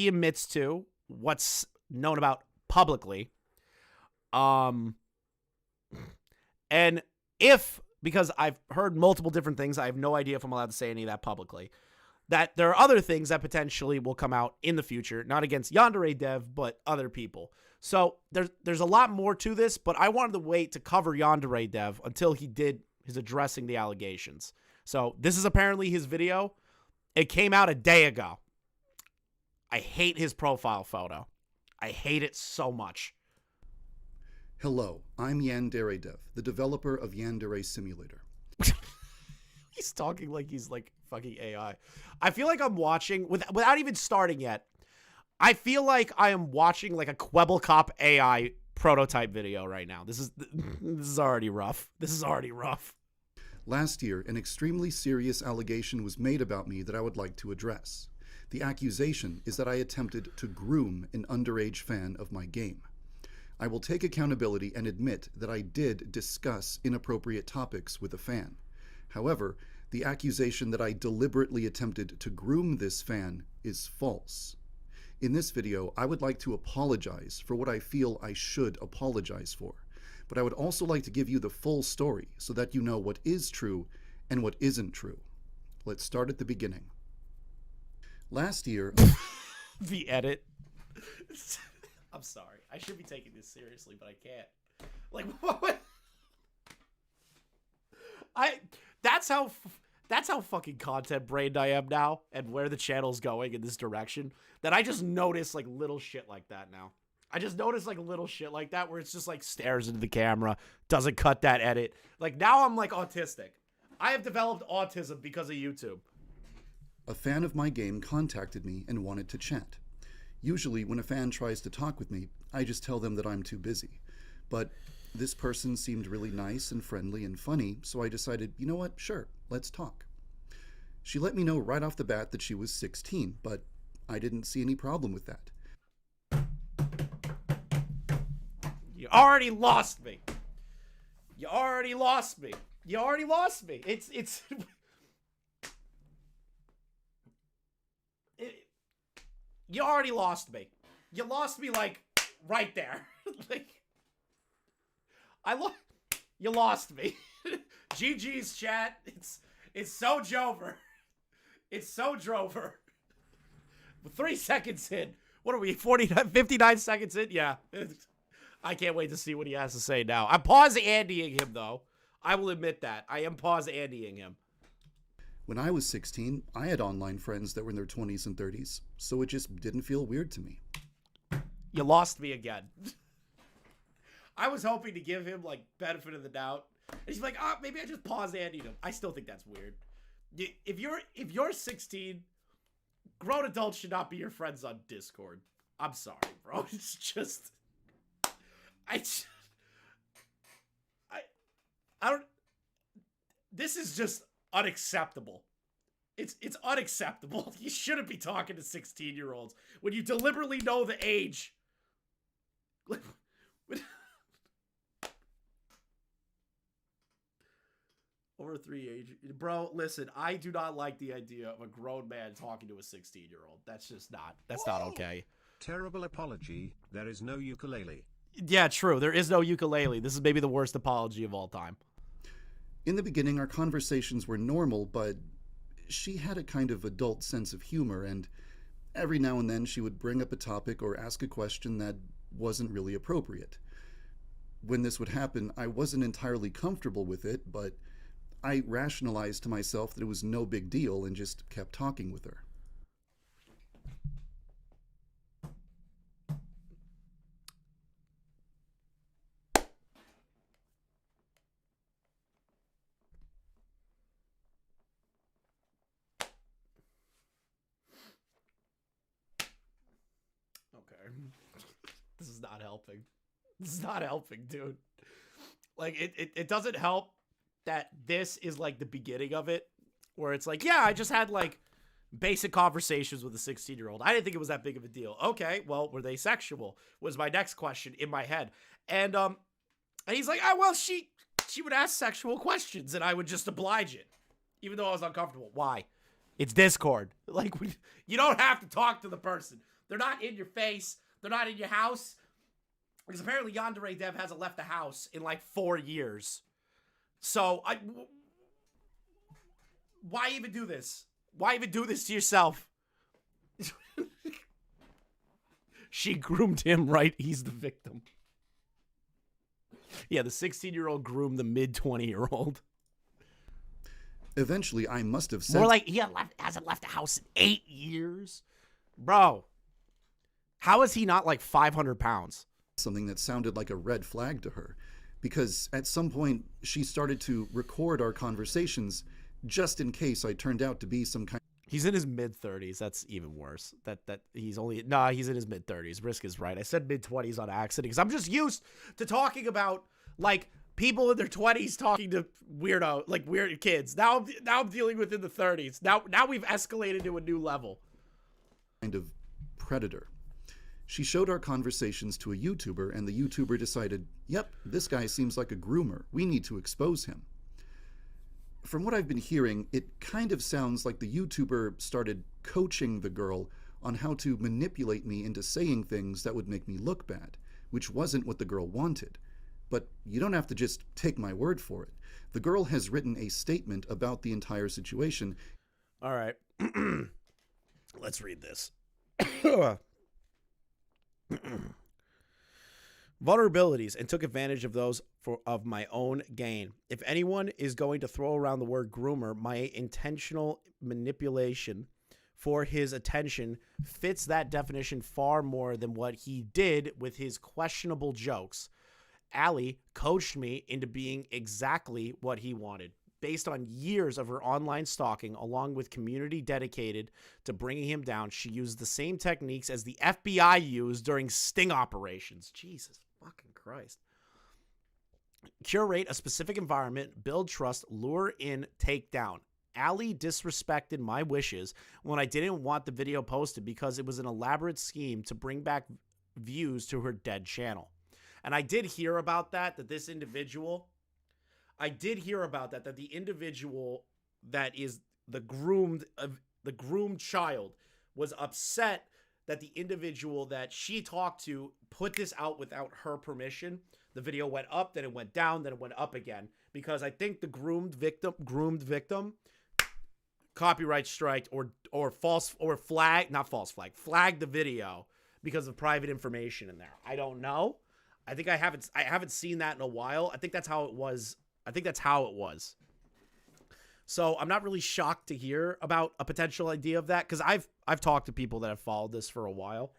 admits to, what's known about publicly. And if, because I've heard multiple different things, I have no idea if I'm allowed to say any of that publicly, that there are other things that potentially will come out in the future, not against Yandere Dev, but other people. So there's a lot more to this, but I wanted to wait to cover Yandere Dev until he did his addressing the allegations. So this is apparently his video. It came out a day ago. I hate his profile photo. I hate it so much. Hello, I'm YandereDev, the developer of Yandere Simulator. He's talking like he's like fucking AI. I feel like I'm watching, without even starting yet, I feel like I am watching like a Kwebbelkop AI prototype video right now. This is already rough. This is already rough. Last year, an extremely serious allegation was made about me that I would like to address. The accusation is that I attempted to groom an underage fan of my game. I will take accountability and admit that I did discuss inappropriate topics with a fan. However, the accusation that I deliberately attempted to groom this fan is false. In this video, I would like to apologize for what I feel I should apologize for. But I would also like to give you the full story so that you know what is true and what isn't true. Let's start at the beginning. Last year... The edit. I'm sorry. I should be taking this seriously, but I can't. Like, what? That's how fucking content brained I am now, and where the channel's going in this direction, that I just notice like little shit like that now. I just notice like little shit like that where it's just like stares into the camera, doesn't cut that edit. Like now I'm like autistic. I have developed autism because of YouTube. A fan of my game contacted me and wanted to chat. Usually when a fan tries to talk with me, I just tell them that I'm too busy. But this person seemed really nice and friendly and funny, so I decided, you know what, sure, let's talk. She let me know right off the bat that she was 16, but I didn't see any problem with that. You already lost me. You already lost me. You already lost me. You already lost me. You lost me like right there. Like you lost me. GG's chat. It's so Jover. It's so Drover. 3 seconds in. What are we? 59 seconds in? Yeah. I can't wait to see what he has to say now. I'm pause Andying him, though. I will admit that. I am pause Andying him. When I was 16, I had online friends that were in their 20s and 30s, so it just didn't feel weird to me. You lost me again. I was hoping to give him like benefit of the doubt. And he's like, oh, maybe I just pause Andy him. I still think that's weird. If you're 16, grown adults should not be your friends on Discord. I'm sorry, bro. It's just I don't. This is just unacceptable. It's unacceptable. You shouldn't be talking to 16-year-olds when you deliberately know the age. Over 3 age. Bro, listen, I do not like the idea of a grown man talking to a 16-year-old. That's not okay. Terrible apology, there is no ukulele. Yeah, true. There is no ukulele. This is maybe the worst apology of all time. In the beginning, our conversations were normal, but she had a kind of adult sense of humor, and every now and then she would bring up a topic or ask a question that wasn't really appropriate. When this would happen, I wasn't entirely comfortable with it, but I rationalized to myself that it was no big deal and just kept talking with her. Okay. This is not helping. This is not helping, dude. Like, it doesn't help that this is like the beginning of it, where it's like, yeah, I just had like basic conversations with a 16-year-old. I didn't think it was that big of a deal. Okay, well, were they sexual? Was my next question in my head. And he's like, oh, well, she would ask sexual questions and I would just oblige it, even though I was uncomfortable. Why? It's Discord. Like, you don't have to talk to the person. They're not in your face. They're not in your house. Because apparently YandereDev hasn't left the house in like 4 years. So, why even do this? Why even do this to yourself? She groomed him, right? He's the victim. Yeah, the 16-year-old groomed the mid-20-year-old. Eventually, I must have said... More like, he hasn't left the house in 8 years? Bro, how is he not like 500 pounds? Something that sounded like a red flag to her, because at some point she started to record our conversations just in case I turned out to be some kind. He's in his mid-30s. That's even worse. He's in his mid-30s. Risk is right. I said mid-20s on accident because I'm just used to talking about like people in their 20s talking to weird kids. Now I'm dealing with in the 30s. Now we've escalated to a new level. Kind of predator. She showed our conversations to a YouTuber, and the YouTuber decided, yep, this guy seems like a groomer. We need to expose him. From what I've been hearing, it kind of sounds like the YouTuber started coaching the girl on how to manipulate me into saying things that would make me look bad, which wasn't what the girl wanted. But you don't have to just take my word for it. The girl has written a statement about the entire situation. All right. Let's read this. Vulnerabilities, and took advantage of those of my own gain. If anyone is going to throw around the word groomer, my intentional manipulation for his attention fits that definition far more than what he did with his questionable jokes. Allie coached me into being exactly what he wanted, based on years of her online stalking, along with community dedicated to bringing him down. She used the same techniques as the FBI used during sting operations. Jesus fucking Christ. Curate a specific environment, build trust, lure in, take down. Allie disrespected my wishes when I didn't want the video posted because it was an elaborate scheme to bring back views to her dead channel. And I did hear about that the individual that is the groomed child was upset that the individual that she talked to put this out without her permission. The video went up, then it went down, then it went up again, because I think the groomed victim copyright striked or flagged the video because of private information in there. I don't know. I think I haven't seen that in a while. I think that's how it was. So I'm not really shocked to hear about a potential idea of that, because I've talked to people that have followed this for a while,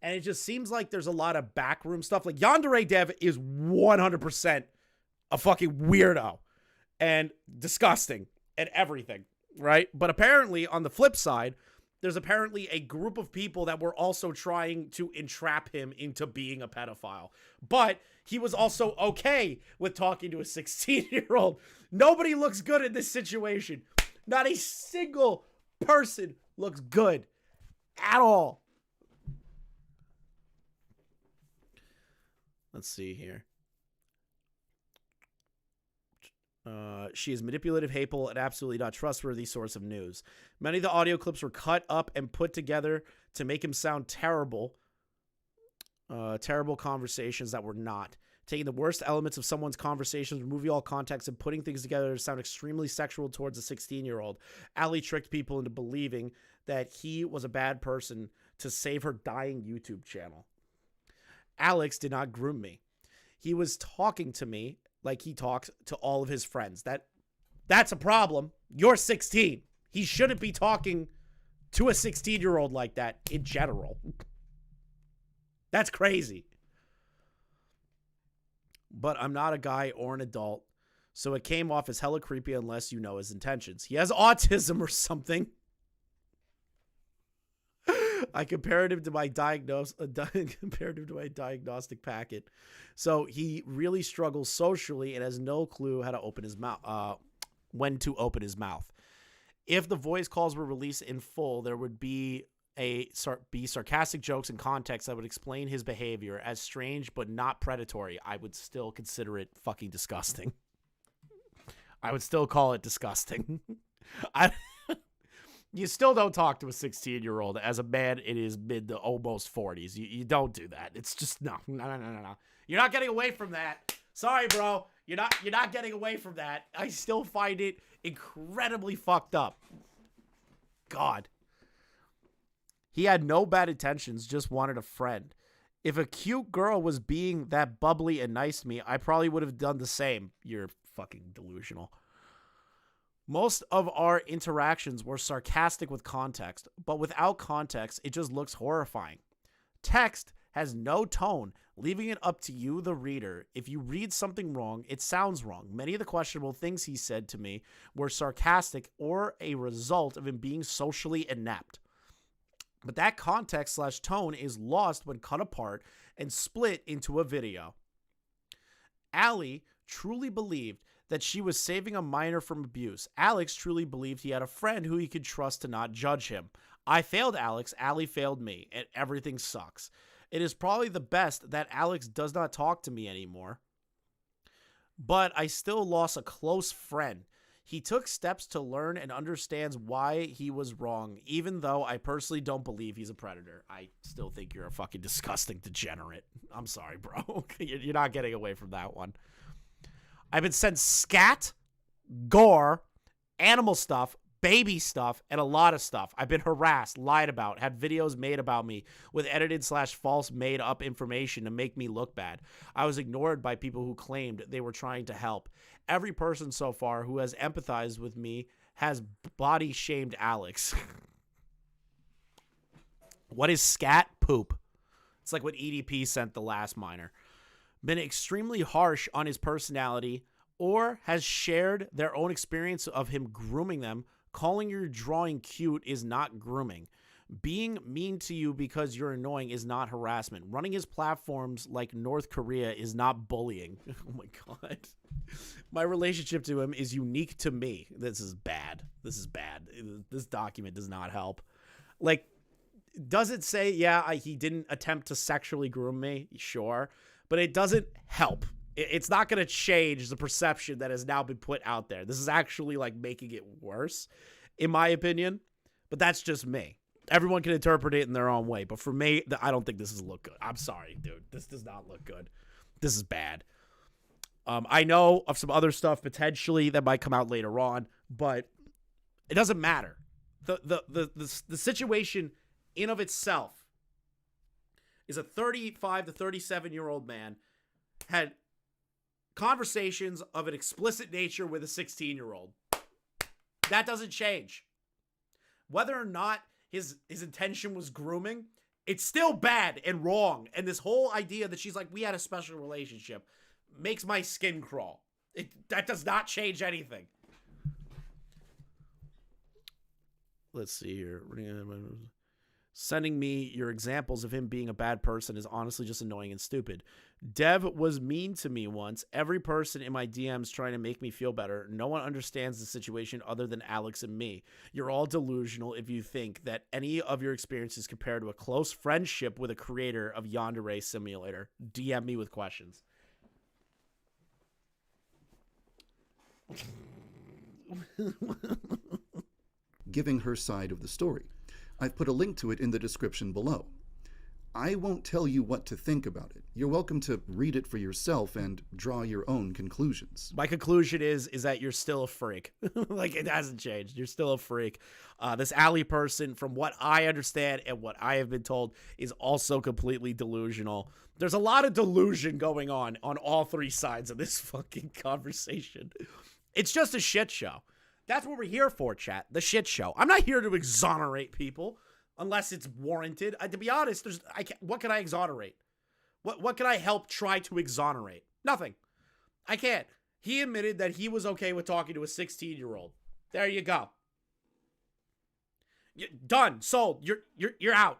And it just seems like there's a lot of backroom stuff. Like YandereDev is 100% a fucking weirdo and disgusting and everything, right? But apparently on the flip side, there's apparently a group of people that were also trying to entrap him into being a pedophile. But he was also okay with talking to a 16-year-old. Nobody looks good in this situation. Not a single person looks good at all. Let's see here. She is manipulative, hateful, and absolutely not trustworthy source of news. Many of the audio clips were cut up and put together to make him sound terrible. Terrible conversations that were not. Taking the worst elements of someone's conversations, removing all context, and putting things together to sound extremely sexual towards a 16-year-old. Ali tricked people into believing that he was a bad person to save her dying YouTube channel. Alex did not groom me. He was talking to me like he talks to all of his friends. That's a problem. You're 16. He shouldn't be talking to a 16-year-old like that in general. That's crazy. But I'm not a guy or an adult, so it came off as hella creepy unless you know his intentions. He has autism or something. I compared him to my diagnostic packet. So he really struggles socially and has no clue how to open his mouth, when to open his mouth. If the voice calls were released in full, there would be sarcastic jokes and context that would explain his behavior as strange but not predatory. I would still consider it fucking disgusting. I would still call it disgusting. You still don't talk to a 16-year-old as a man in his mid to almost 40s. You don't do that. It's just no. You're not getting away from that. Sorry, bro. You're not getting away from that. I still find it incredibly fucked up. God. He had no bad intentions, just wanted a friend. If a cute girl was being that bubbly and nice to me, I probably would have done the same. You're fucking delusional. Most of our interactions were sarcastic with context, but without context, it just looks horrifying. Text has no tone, leaving it up to you, the reader. If you read something wrong, it sounds wrong. Many of the questionable things he said to me were sarcastic or a result of him being socially inept. But that context/tone is lost when cut apart and split into a video. Ali truly believed that she was saving a minor from abuse. Alex truly believed he had a friend who he could trust to not judge him. I failed Alex, Ali failed me, and everything sucks. It is probably the best that Alex does not talk to me anymore. But I still lost a close friend. He took steps to learn and understands why he was wrong, even though I personally don't believe he's a predator. I still think you're a fucking disgusting degenerate. I'm sorry, bro. You're not getting away from that one. I've been sent scat, gore, animal stuff, baby stuff, and a lot of stuff. I've been harassed, lied about, had videos made about me with edited/false made up information to make me look bad. I was ignored by people who claimed they were trying to help. Every person so far who has empathized with me has body shamed Alex. What is scat? Poop. It's like what EDP sent the last minor. Been extremely harsh on his personality or has shared their own experience of him grooming them. Calling your drawing cute is not grooming. Being mean to you because you're annoying is not harassment. Running his platforms like North Korea is not bullying. Oh my God. My relationship to him is unique to me. This is bad. This is bad. This document does not help. Like, does it say, yeah, he didn't attempt to sexually groom me? Sure. But it doesn't help. It's not going to change the perception that has now been put out there. This is actually like making it worse, in my opinion. But that's just me. Everyone can interpret it in their own way. But for me, I don't think this is look good. I'm sorry, dude. This does not look good. This is bad. I know of some other stuff potentially that might come out later on, but it doesn't matter. The situation in of itself is a 35 to 37-year-old man had conversations of an explicit nature with a 16-year-old. That doesn't change. Whether or not his intention was grooming, It's still bad and wrong. And this whole idea that she's like, we had a special relationship makes my skin crawl. That does not change anything. Let's see here. Sending me your examples of him being a bad person is honestly just annoying and stupid. Dev was mean to me once. Every person in my DMs trying to make me feel better. No one understands the situation other than Alex and me. You're all delusional if you think that any of your experiences compare to a close friendship with a creator of Yandere Simulator. DM me with questions. Giving her side of the story. I've put a link to it in the description below. I won't tell you what to think about it. You're welcome to read it for yourself and draw your own conclusions. My conclusion is that you're still a freak. Like, it hasn't changed. You're still a freak. This Allie person, from what I understand and what I have been told, is also completely delusional. There's a lot of delusion going on all three sides of this fucking conversation. It's just a shit show. That's what we're here for, chat. The shit show. I'm not here to exonerate people unless it's warranted. To be honest, what can I exonerate? What can I help try to exonerate? Nothing. I can't. He admitted that he was okay with talking to a 16-year-old. There you go. Done. Sold. You're out.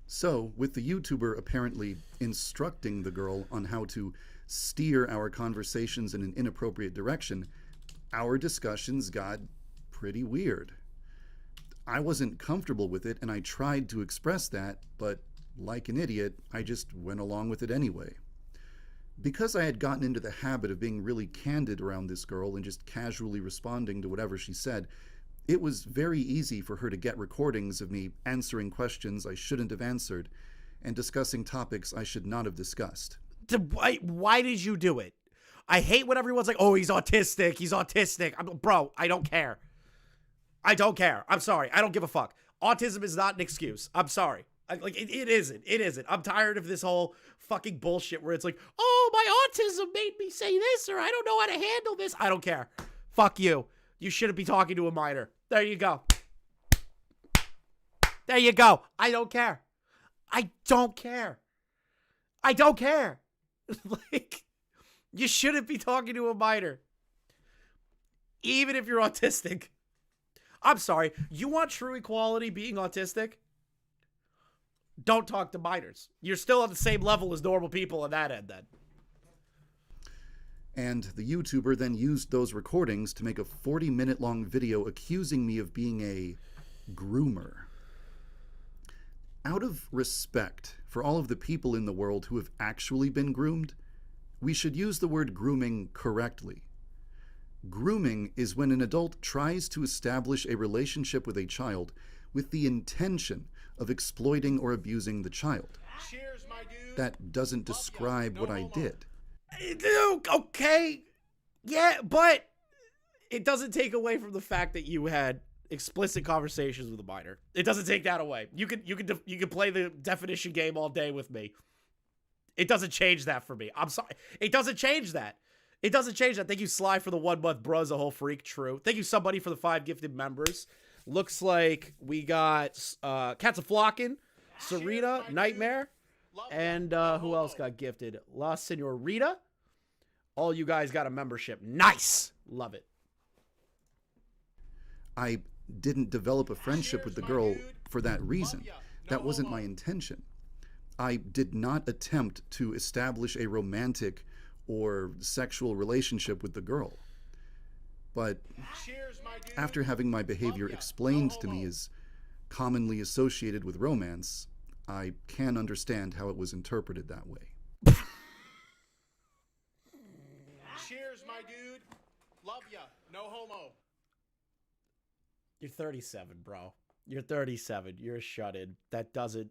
So, with the YouTuber apparently instructing the girl on how to steer our conversations in an inappropriate direction, our discussions got pretty weird. I wasn't comfortable with it, and I tried to express that, but like an idiot, I just went along with it anyway. Because I had gotten into the habit of being really candid around this girl and just casually responding to whatever she said, it was very easy for her to get recordings of me answering questions I shouldn't have answered and discussing topics I should not have discussed. Why did you do it? I hate when everyone's like, oh, he's autistic. He's autistic. Bro, I don't care. I don't care. I'm sorry. I don't give a fuck. Autism is not an excuse. I'm sorry. It isn't. It isn't. I'm tired of this whole fucking bullshit where it's like, oh, my autism made me say this, or I don't know how to handle this. I don't care. Fuck you. You shouldn't be talking to a minor. There you go. There you go. I don't care. I don't care. I don't care. Like, you shouldn't be talking to a minor. Even if you're autistic. I'm sorry. You want true equality being autistic? Don't talk to minors. You're still on the same level as normal people on that end then. And the YouTuber then used those recordings to make a 40-minute long video accusing me of being a groomer. Out of respect for all of the people in the world who have actually been groomed, we should use the word grooming correctly. Grooming is when an adult tries to establish a relationship with a child with the intention of exploiting or abusing the child. Cheers, my dude. That doesn't describe what I did. Okay. Yeah, but it doesn't take away from the fact that you had explicit conversations with a minor. It doesn't take that away. You can play the definition game all day with me. It doesn't change that for me. I'm sorry. It doesn't change that. It doesn't change that. Thank you, Sly, for the 1 month. Bros, a whole freak. True. Thank you, somebody, for the 5 gifted members. Looks like we got Cats a Flockin', Sarita, Nightmare, and who else got gifted? La Senorita. All you guys got a membership. Nice. Love it. I didn't develop a friendship with the girl for that reason. That wasn't my intention. I did not attempt to establish a romantic or sexual relationship with the girl. But after having my behavior explained to me as commonly associated with romance, I can understand how it was interpreted that way. Cheers, my dude. Love ya. No homo. You're 37, bro. You're 37. You're a shut-in. That doesn't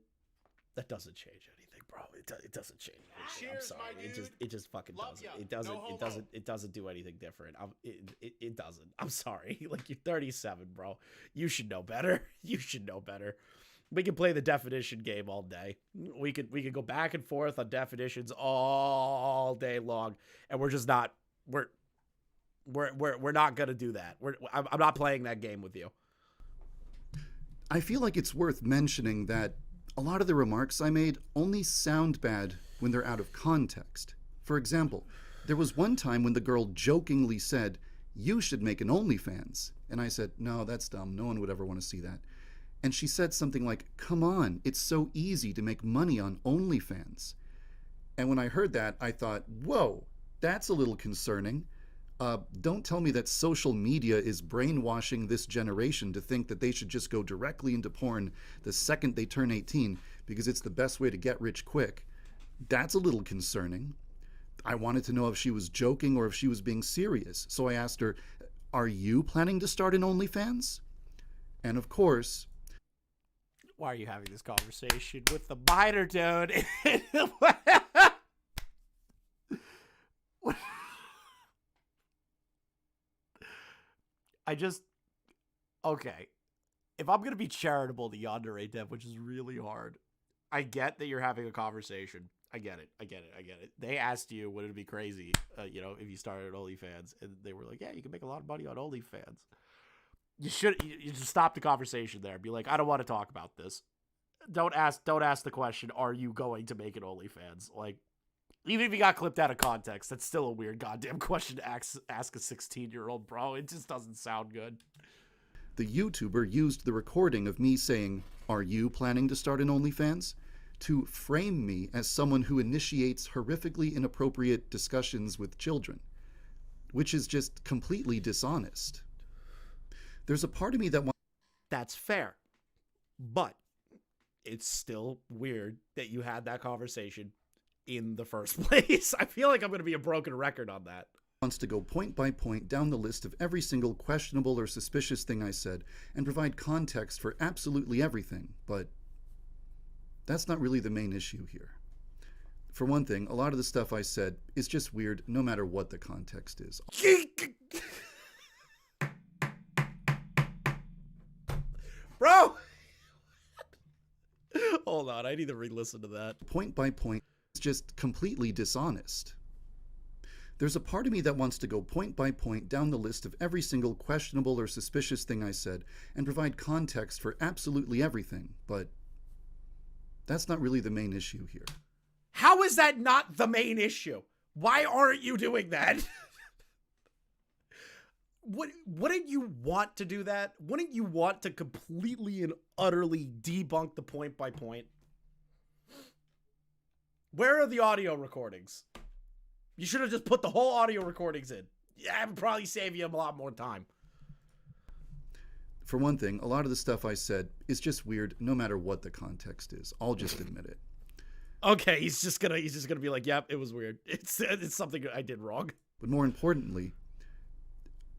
change anything, bro. It doesn't change anything. Cheers, I'm sorry. my dude. It just fucking Love doesn't. ya. It doesn't. No It homo. doesn't. It doesn't do anything different. It doesn't. I'm sorry. Like, you're 37, bro. You should know better. You should know better. We can play the definition game all day. We could go back and forth on definitions all day long, and we're just not. We're not gonna do that. I'm not playing that game with you. I feel like it's worth mentioning that a lot of the remarks I made only sound bad when they're out of context. For example, there was one time when the girl jokingly said, "You should make an OnlyFans." And I said, "No, that's dumb. No one would ever want to see that." And she said something like, "Come on, it's so easy to make money on OnlyFans." And when I heard that, I thought, whoa, that's a little concerning. Don't tell me that social media is brainwashing this generation to think that they should just go directly into porn the second they turn 18 because it's the best way to get rich quick. That's a little concerning. I wanted to know if she was joking or if she was being serious. So I asked her, "Are you planning to start an OnlyFans?" And of course... Why are you having this conversation with the minor, dude? Okay. If I'm going to be charitable to YandereDev, which is really hard, I get that you're having a conversation. I get it. They asked you, would it be crazy, if you started OnlyFans? And they were like, yeah, you can make a lot of money on OnlyFans. You should just stop the conversation there. Be like, I don't want to talk about this. Don't ask the question, are you going to make an OnlyFans? Like, even if you got clipped out of context, that's still a weird goddamn question to ask a 16-year-old, bro. It just doesn't sound good. The YouTuber used the recording of me saying, "Are you planning to start an OnlyFans?" to frame me as someone who initiates horrifically inappropriate discussions with children, which is just completely dishonest. There's a part of me that wants... That's fair, but it's still weird that you had that conversation in the first place. I feel like I'm going to be a broken record on that. Wants to go point by point down the list of every single questionable or suspicious thing I said and provide context for absolutely everything, but that's not really the main issue here. For one thing, a lot of the stuff I said is just weird no matter what the context is. Bro! Hold on, I need to re-listen to that. Point by point, it's just completely dishonest. There's a part of me that wants to go point by point down the list of every single questionable or suspicious thing I said and provide context for absolutely everything, but that's not really the main issue here. How is that not the main issue? Why aren't you doing that? Wouldn't you want to do that? Wouldn't you want to completely and utterly debunk the point by point? Where are the audio recordings? You should have just put the whole audio recordings in. Yeah, it would probably save you a lot more time. For one thing, a lot of the stuff I said is just weird no matter what the context is. I'll just admit it. Okay, he's just gonna be like, yep, it was weird. It's something I did wrong. But more importantly,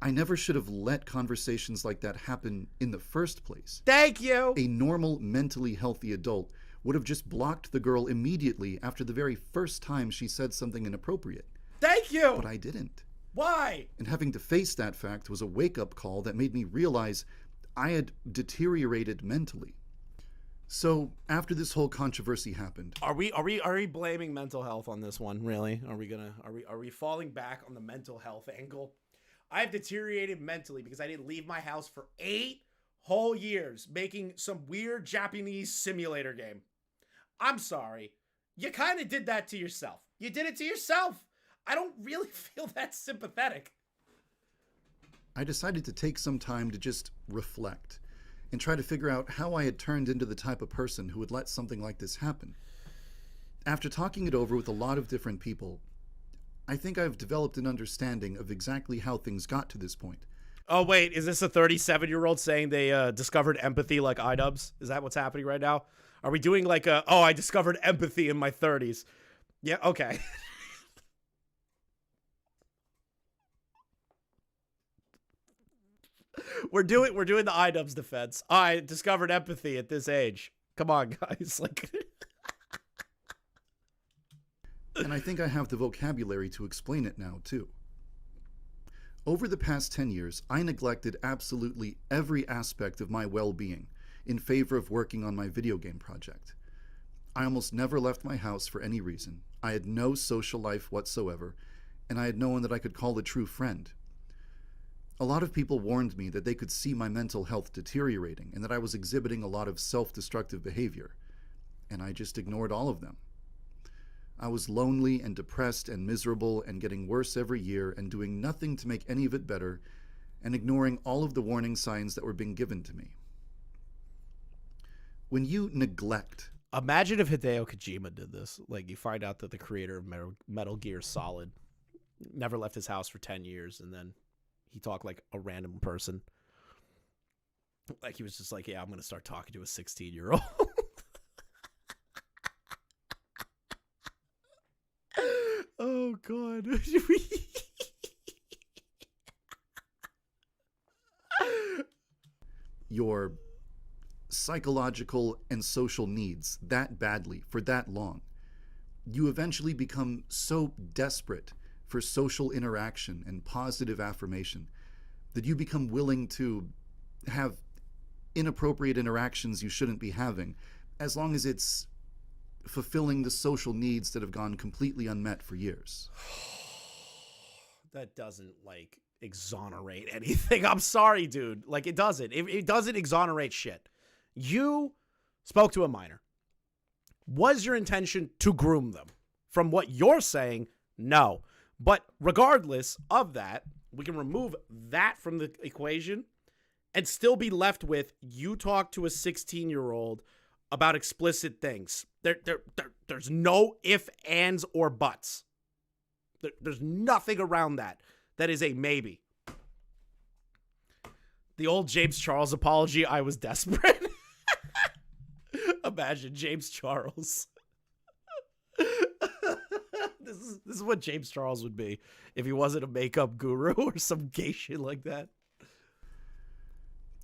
I never should have let conversations like that happen in the first place. Thank you! A normal, mentally healthy adult would have just blocked the girl immediately after the very first time she said something inappropriate. Thank you! But I didn't. Why? And having to face that fact was a wake-up call that made me realize I had deteriorated mentally. So, after this whole controversy happened... Are we blaming mental health on this one, really? Are we falling back on the mental health angle? I've deteriorated mentally because I didn't leave my house for 8 whole years making some weird Japanese simulator game. I'm sorry. You kind of did that to yourself. You did it to yourself. I don't really feel that sympathetic. I decided to take some time to just reflect and try to figure out how I had turned into the type of person who would let something like this happen. After talking it over with a lot of different people, I think I've developed an understanding of exactly how things got to this point. Oh, wait, is this a 37-year-old saying they discovered empathy like iDubbbz? Is that what's happening right now? Are we doing like I discovered empathy in my 30s? Yeah, okay. We're doing the iDubbbz defense. I discovered empathy at this age. Come on, guys. Like... And I think I have the vocabulary to explain it now, too. Over the past 10 years, I neglected absolutely every aspect of my well-being in favor of working on my video game project. I almost never left my house for any reason. I had no social life whatsoever, and I had no one that I could call a true friend. A lot of people warned me that they could see my mental health deteriorating and that I was exhibiting a lot of self-destructive behavior, and I just ignored all of them. I was lonely and depressed and miserable and getting worse every year and doing nothing to make any of it better and ignoring all of the warning signs that were being given to me. When you neglect... Imagine if Hideo Kojima did this. Like, you find out that the creator of Metal Gear Solid never left his house for 10 years, and then he talked like a random person. Like, he was just like, yeah, I'm going to start talking to a 16-year-old. Oh, God. Your psychological and social needs that badly for that long, you eventually become so desperate for social interaction and positive affirmation that you become willing to have inappropriate interactions you shouldn't be having, as long as it's fulfilling the social needs that have gone completely unmet for years. That doesn't, like, exonerate anything. I'm sorry, dude. Like, it doesn't. It doesn't exonerate shit. You spoke to a minor. Was your intention to groom them? From what you're saying, no. But regardless of that, we can remove that from the equation and still be left with you talk to a 16-year-old about explicit things. There's no ifs, ands, or buts. There's nothing around that. That is a maybe. The old James Charles apology, I was desperate. Imagine James Charles. This is what James Charles would be if he wasn't a makeup guru or some gay shit like that.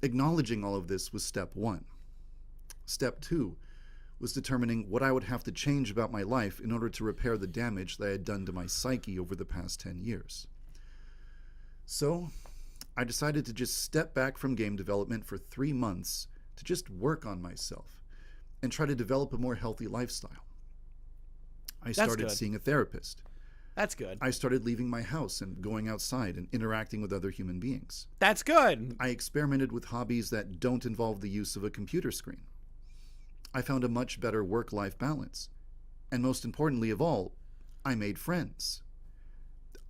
Acknowledging all of this was step one. Step two was determining what I would have to change about my life in order to repair the damage that I had done to my psyche over the past 10 years. So, I decided to just step back from game development for 3 months to just work on myself and try to develop a more healthy lifestyle. I started seeing a therapist. That's good. I started leaving my house and going outside and interacting with other human beings. That's good. I experimented with hobbies that don't involve the use of a computer screen. I found a much better work-life balance. And most importantly of all, I made friends.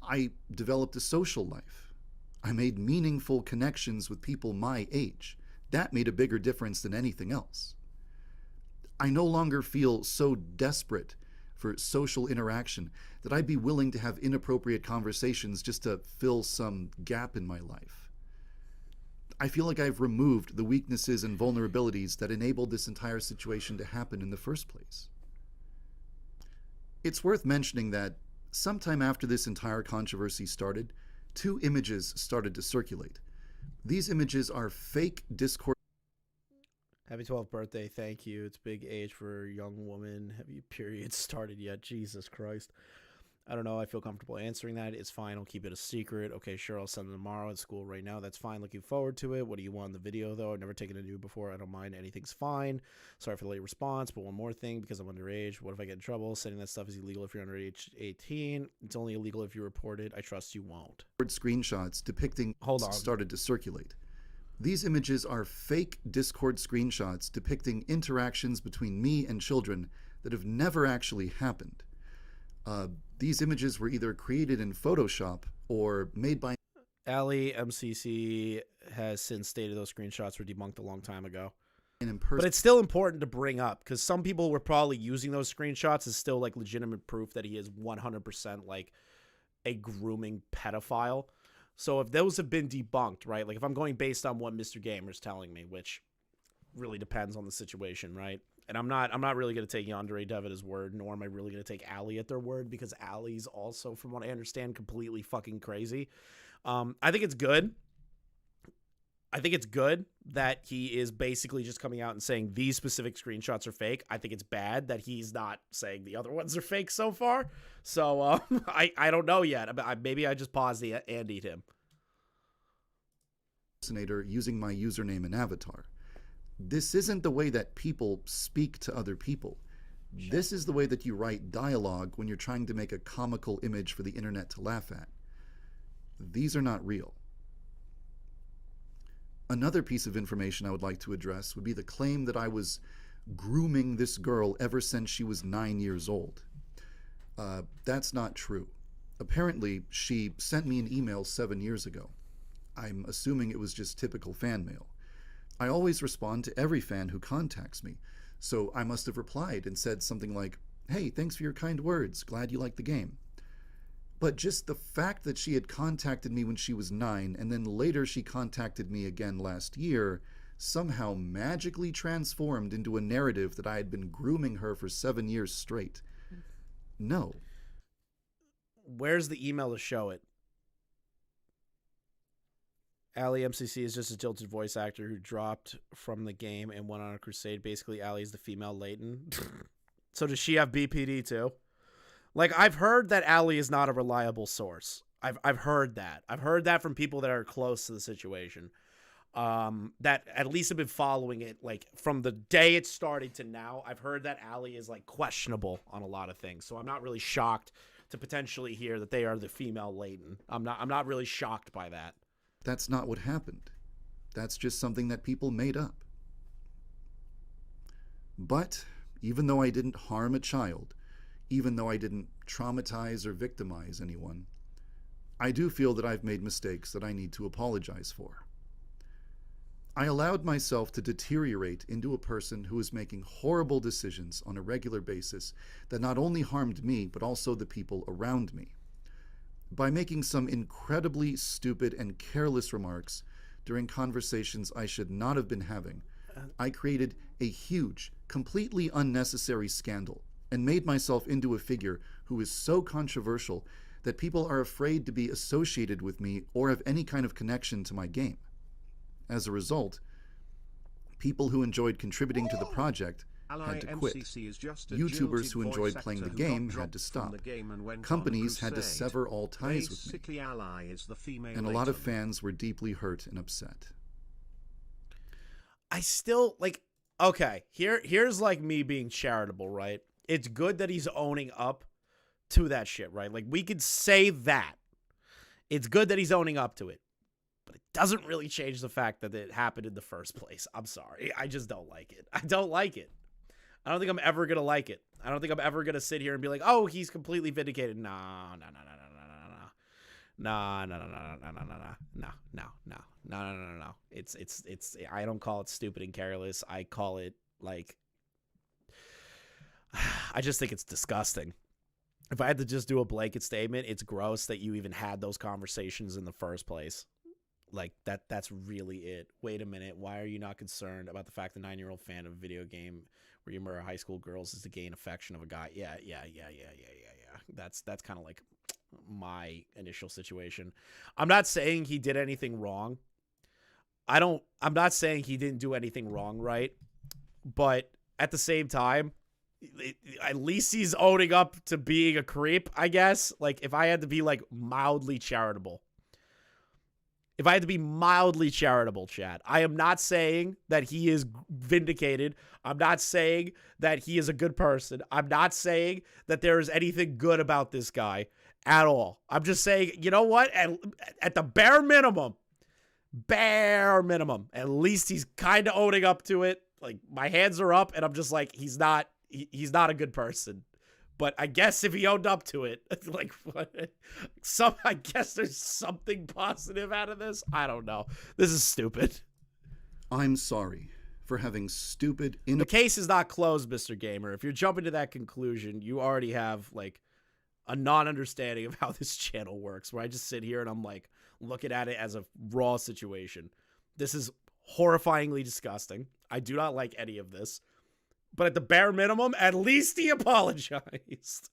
I developed a social life. I made meaningful connections with people my age. That made a bigger difference than anything else. I no longer feel so desperate for social interaction that I'd be willing to have inappropriate conversations just to fill some gap in my life. I feel like I've removed the weaknesses and vulnerabilities that enabled this entire situation to happen in the first place. It's worth mentioning that sometime after this entire controversy started, 2 images started to circulate. These images are fake Discord. Happy 12th birthday. Thank you. It's big age for a young woman. Have your period started yet? Jesus Christ. I don't know. I feel comfortable answering that. It's fine. I'll keep it a secret. Okay, sure. I'll send it tomorrow at school right now. That's fine. Looking forward to it. What do you want in the video, though? I've never taken a nude before. I don't mind. Anything's fine. Sorry for the late response, but one more thing, because I'm underage. What if I get in trouble? Sending that stuff is illegal if you're under age 18. It's only illegal if you report it. I trust you won't. Screenshots depicting started to circulate. These images are fake Discord screenshots depicting interactions between me and children that have never actually happened. These images were either created in Photoshop or made by... Ali MCC has since stated those screenshots were debunked a long time ago. But it's still important to bring up, because some people were probably using those screenshots as still like legitimate proof that he is 100% like a grooming pedophile. So if those have been debunked, right? Like if I'm going based on what Mr. Gamer's telling me, which really depends on the situation, right? And I'm not really going to take YandereDev at his word, nor am I really going to take Ali at their word, because Ali's also, from what I understand, completely fucking crazy. I think it's good. I think it's good that he is basically just coming out and saying these specific screenshots are fake. I think it's bad that he's not saying the other ones are fake so far. So I don't know yet. Maybe I just pause and eat him. Using my username and avatar. This isn't the way that people speak to other people. This is the way that you write dialogue when you're trying to make a comical image for the internet to laugh at. These are not real. Another piece of information I would like to address would be the claim that I was grooming this girl ever since she was 9 years old. That's not true. Apparently, she sent me an email 7 years ago. I'm assuming it was just typical fan mail. I always respond to every fan who contacts me, so I must have replied and said something like, "Hey, thanks for your kind words, glad you liked the game." But just the fact that she had contacted me when she was 9, and then later she contacted me again last year, somehow magically transformed into a narrative that I had been grooming her for 7 years straight. No. Where's the email to show it? Ali MCC is just a jilted voice actor who dropped from the game and went on a crusade. Basically, Ali is the female Leighton. So does she have BPD too? Like, I've heard that Ali is not a reliable source. I've heard that. I've heard that from people that are close to the situation. That at least have been following it, like, from the day it started to now. I've heard that Ali is, like, questionable on a lot of things. So I'm not really shocked to potentially hear that they are the female Leighton. I'm not really shocked by that. That's not what happened. That's just something that people made up. But even though I didn't harm a child, even though I didn't traumatize or victimize anyone, I do feel that I've made mistakes that I need to apologize for. I allowed myself to deteriorate into a person who is making horrible decisions on a regular basis that not only harmed me, but also the people around me. By making some incredibly stupid and careless remarks during conversations I should not have been having, I created a huge, completely unnecessary scandal and made myself into a figure who is so controversial that people are afraid to be associated with me or have any kind of connection to my game. As a result, people who enjoyed contributing to the project had to quit. YouTubers who enjoyed playing the game had to stop. Companies had to sever all ties with me. And a lot of fans were deeply hurt and upset. I still, like, okay, here's like me being charitable, right? It's good that he's owning up to that shit, right? Like, we could say that. It's good that he's owning up to it. But it doesn't really change the fact that it happened in the first place. I'm sorry. I just don't like it. I don't like it. I don't think I'm ever going to like it. I don't think I'm ever going to sit here and be like, oh, he's completely vindicated. No. It's, I don't call it stupid and careless. I call it, like, I just think it's disgusting. If I had to just do a blanket statement, it's gross that you even had those conversations in the first place. Like, that's really it. Wait a minute. Why are you not concerned about the fact the 9-year-old fan of a video game where you murder high school girls is to gain affection of a guy? Yeah. That's kind of like my initial situation. I'm not saying he did anything wrong. I'm not saying he didn't do anything wrong, right? But at the same time, at least he's owning up to being a creep, I guess. Like, if I had to be, like, mildly charitable. Chat, I am not saying that he is vindicated. I'm not saying that he is a good person. I'm not saying that there is anything good about this guy at all. I'm just saying, you know what? At the bare minimum, at least he's kind of owning up to it. Like, my hands are up, and I'm just like, he's not a good person. But I guess if he owned up to it, like, what? I guess there's something positive out of this. I don't know. This is stupid. I'm sorry for having stupid... The case is not closed, Mr. Gamer. If you're jumping to that conclusion, you already have, like, a non-understanding of how this channel works, where I just sit here and I'm, like, looking at it as a raw situation. This is horrifyingly disgusting. I do not like any of this. But at the bare minimum, at least he apologized.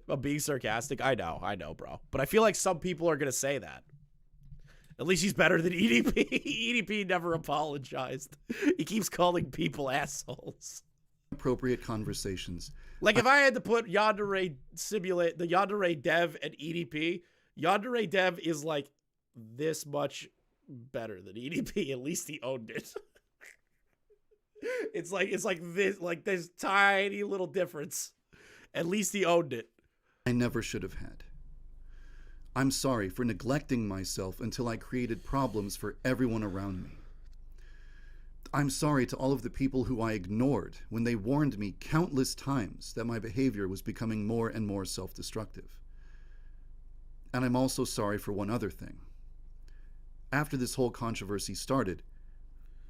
I'm being sarcastic. I know, bro. But I feel like some people are going to say that. At least he's better than EDP. EDP never apologized. He keeps calling people assholes. Appropriate conversations. Like, if I had to put Yandere the Yandere Dev and EDP, Yandere Dev is, like, this much better than EDP. At least he owned it. It's like this, like, this tiny little difference. At least he owned it. I never should have had. I'm sorry for neglecting myself until I created problems for everyone around me. I'm sorry to all of the people who I ignored when they warned me countless times that my behavior was becoming more and more self-destructive. And I'm also sorry for one other thing. After this whole controversy started,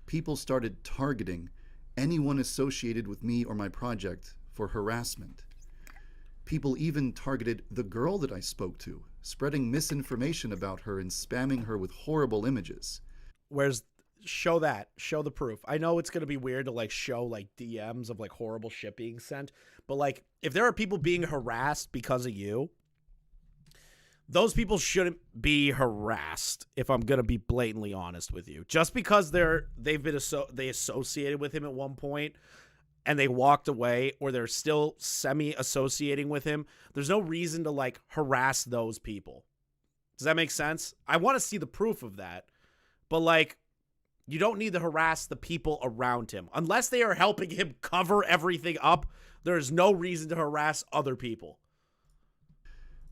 people started targeting anyone associated with me or my project for harassment. People even targeted the girl that I spoke to, spreading misinformation about her and spamming her with horrible images. Show the proof. I know it's going to be weird to like show like DMs of like horrible shit being sent, but like if there are people being harassed because of you, those people shouldn't be harassed, if I'm going to be blatantly honest with you. Just because they associated with him at one point and they walked away, or they're still semi-associating with him, there's no reason to like harass those people. Does that make sense? I want to see the proof of that. But like, you don't need to harass the people around him. Unless they are helping him cover everything up, there's no reason to harass other people.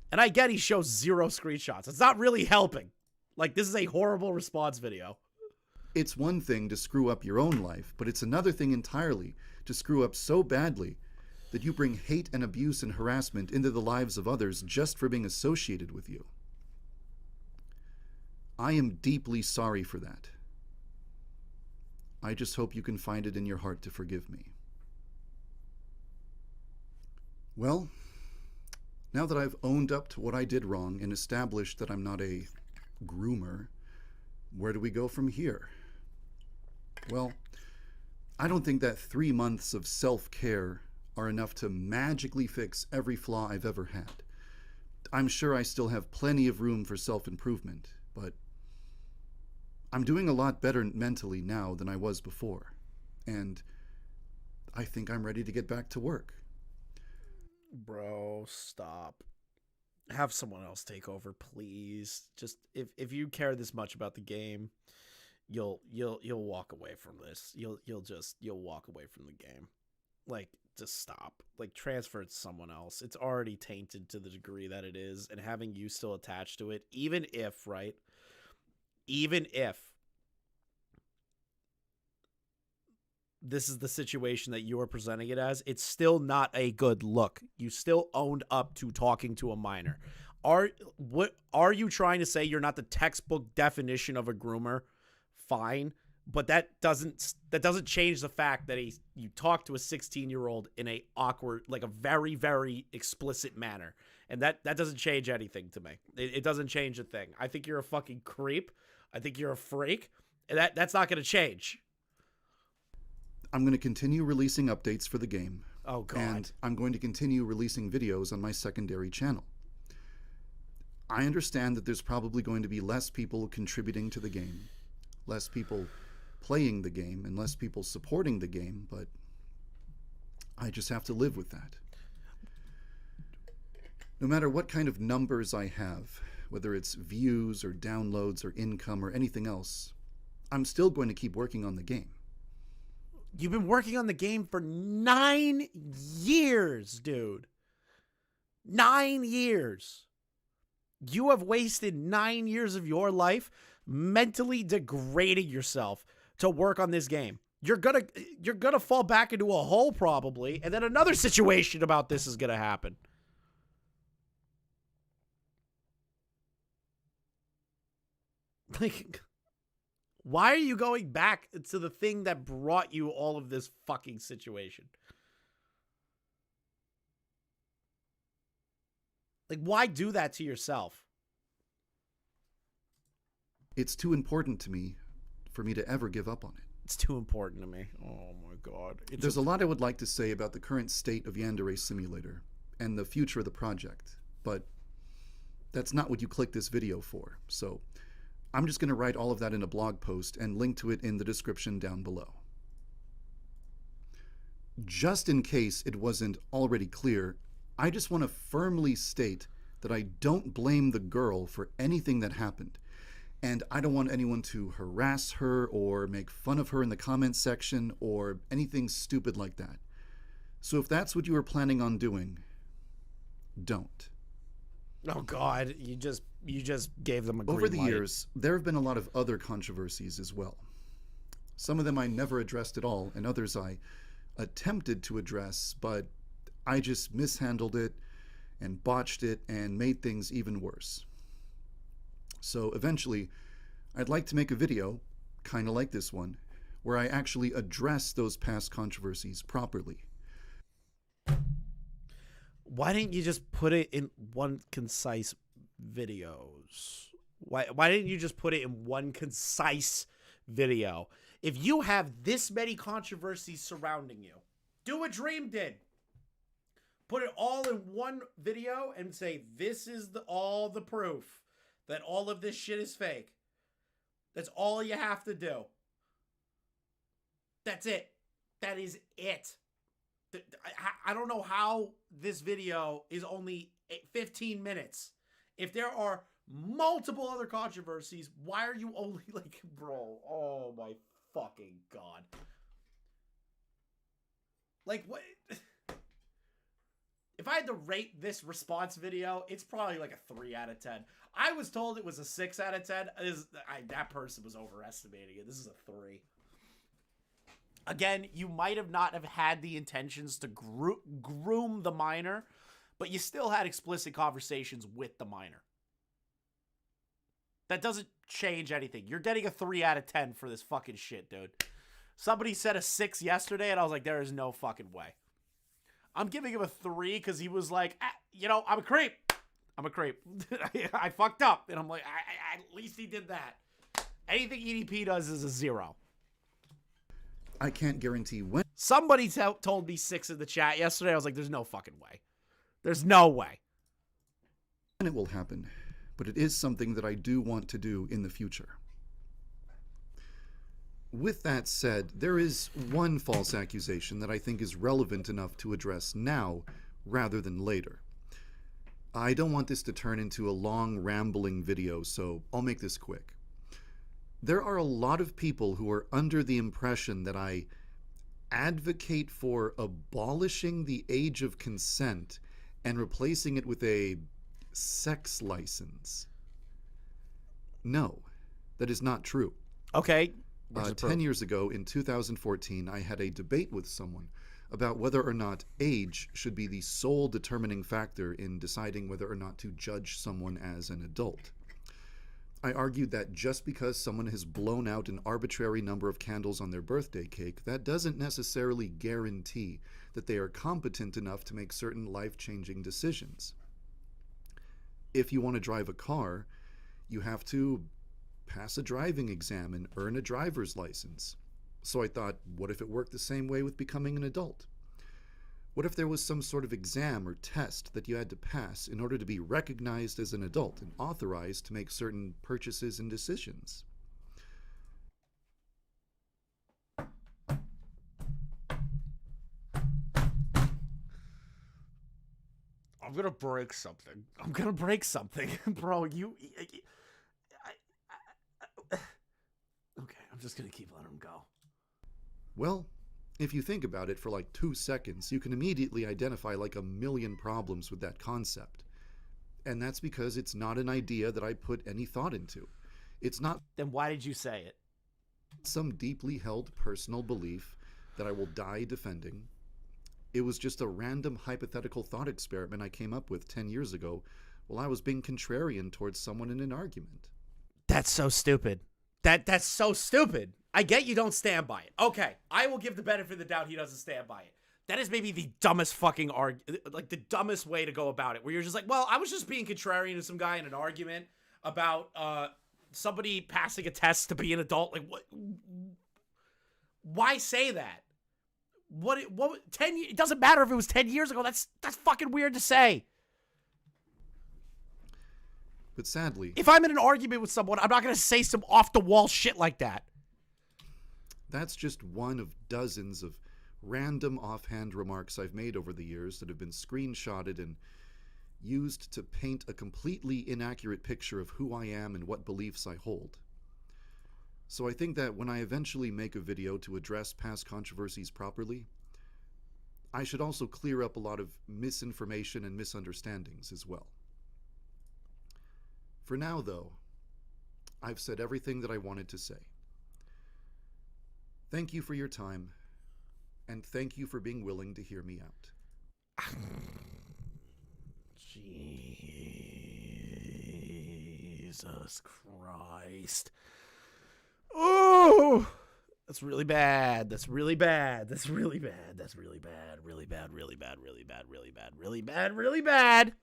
And I get he shows 0 screenshots. It's not really helping. Like, this is a horrible response video. It's one thing to screw up your own life, but it's another thing entirely to screw up so badly that you bring hate and abuse and harassment into the lives of others just for being associated with you. I am deeply sorry for that. I just hope you can find it in your heart to forgive me. Well, now that I've owned up to what I did wrong and established that I'm not a groomer, where do we go from here? Well, I don't think that 3 months of self-care are enough to magically fix every flaw I've ever had. I'm sure I still have plenty of room for self-improvement, but I'm doing a lot better mentally now than I was before, and I think I'm ready to get back to work. Bro, stop. Have someone else take over, please. Just if you care this much about the game, you'll walk away from this. You'll walk away from the game. Like, just stop. Like, transfer it to someone else. It's already tainted to the degree that it is, and having you still attached to it, even if this is the situation that you are presenting it as, it's still not a good look. You still owned up to talking to a minor. Are you trying to say you're not the textbook definition of a groomer? Fine, but that doesn't change the fact that you talked to a 16-year-old in a awkward, like a very, very explicit manner. And that doesn't change anything to me. It doesn't change a thing. I think you're a fucking creep. I think you're a freak. And that's not going to change. I'm going to continue releasing updates for the game. Oh, God. And I'm going to continue releasing videos on my secondary channel. I understand that there's probably going to be less people contributing to the game, less people playing the game, and less people supporting the game, but I just have to live with that. No matter what kind of numbers I have, whether it's views or downloads or income or anything else, I'm still going to keep working on the game. You've been working on the game for 9 years, dude. 9 years. You have wasted 9 years of your life mentally degrading yourself to work on this game. You're gonna fall back into a hole probably, and then another situation about this is gonna happen. Like, why are you going back to the thing that brought you all of this fucking situation? Like, why do that to yourself? It's too important to me for me to ever give up on it. It's too important to me. Oh my God. There's a lot I would like to say about the current state of Yandere Simulator and the future of the project, but that's not what you clicked this video for. So I'm just going to write all of that in a blog post and link to it in the description down below. Just in case it wasn't already clear, I just want to firmly state that I don't blame the girl for anything that happened. And I don't want anyone to harass her or make fun of her in the comments section or anything stupid like that. So if that's what you were planning on doing, don't. Oh God, you just gave them a green Over the light. years, there have been a lot of other controversies as well. Some of them I never addressed at all, and others I attempted to address, but I just mishandled it and botched it and made things even worse. So eventually, I'd like to make a video, kind of like this one, where I actually address those past controversies properly. Why didn't you just put it in one concise videos? Why didn't you just put it in one concise video? If you have this many controversies surrounding you, do what Dream did. Put it all in one video and say, this is all the proof that all of this shit is fake. That's all you have to do. That's it. That is it. I don't know how this video is only 15 minutes. If there are multiple other controversies, why are you only like, bro, oh my fucking God. Like, what? If I had to rate this response video, it's probably like a 3 out of 10. I was told it was a 6 out of 10. That person was overestimating it. This is a 3. Again, you might have not have had the intentions to groom the minor, but you still had explicit conversations with the minor. That doesn't change anything. You're getting a 3 out of 10 for this fucking shit, dude. Somebody said a 6 yesterday, and I was like, there is no fucking way. I'm giving him a 3 because he was like, I'm a creep. I'm a creep. I fucked up. And I'm like, at least he did that. Anything EDP does is a 0. I can't guarantee when Somebody told me 6 in the chat yesterday. I was like, there's no fucking way. There's no way. it will happen, but it is something that I do want to do in the future. With that said, there is one false accusation that I think is relevant enough to address now rather than later. I don't want this to turn into a long, rambling video, so I'll make this quick. There are a lot of people who are under the impression that I advocate for abolishing the age of consent and replacing it with a sex license. No, that is not true. Okay. 10 years ago, in 2014, I had a debate with someone about whether or not age should be the sole determining factor in deciding whether or not to judge someone as an adult. I argued that just because someone has blown out an arbitrary number of candles on their birthday cake, that doesn't necessarily guarantee that they are competent enough to make certain life-changing decisions. If you want to drive a car, you have to pass a driving exam and earn a driver's license. So I thought, what if it worked the same way with becoming an adult? What if there was some sort of exam or test that you had to pass in order to be recognized as an adult and authorized to make certain purchases and decisions? I'm gonna break something. I'm gonna break something. Bro, okay, I'm just gonna keep letting him go. Well, if you think about it for like 2 seconds, you can immediately identify like a million problems with that concept. And that's because it's not an idea that I put any thought into. It's not Then why did you say it? some deeply held personal belief that I will die defending. It was just a random hypothetical thought experiment I came up with 10 years ago while I was being contrarian towards someone in an argument. That's so stupid. That's so stupid. I get you don't stand by it. Okay, I will give the benefit of the doubt he doesn't stand by it. That is maybe the dumbest fucking the dumbest way to go about it, where you're just like, well, I was just being contrarian to some guy in an argument about somebody passing a test to be an adult. Like, what? Why say that? What 10 years? It doesn't matter if it was 10 years ago. That's fucking weird to say. But sadly, If I'm in an argument with someone, I'm not going to say some off-the-wall shit like that. that's just one of dozens of random offhand remarks I've made over the years that have been screenshotted and used to paint a completely inaccurate picture of who I am and what beliefs I hold. So I think that when I eventually make a video to address past controversies properly, I should also clear up a lot of misinformation and misunderstandings as well. For now, though, I've said everything that I wanted to say. Thank you for your time, and thank you for being willing to hear me out. Jesus Christ. Oh, that's really bad. That's really bad. That's really bad. That's really bad. Really bad. Really bad. Really bad. Really bad. Really bad. Really bad.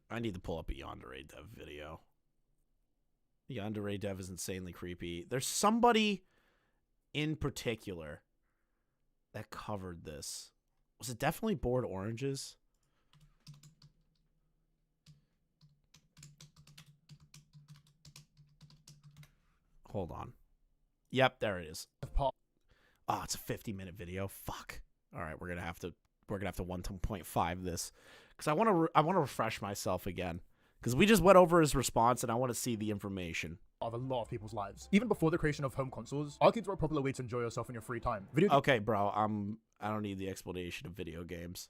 I need to pull up a YandereDev video. YandereDev is insanely creepy. There's somebody in particular that covered this. Was it definitely Bored Oranges? Hold on. Yep, there it is. Oh, it's a 50-minute video. Fuck. All right, we're gonna have to 1.5 this because I want to refresh myself again because we just went over his response and I want to see the information of a lot of people's lives. Even before the creation of home consoles, arcades were a popular way to enjoy yourself in your free time. Okay, bro. I don't need the explanation of video games.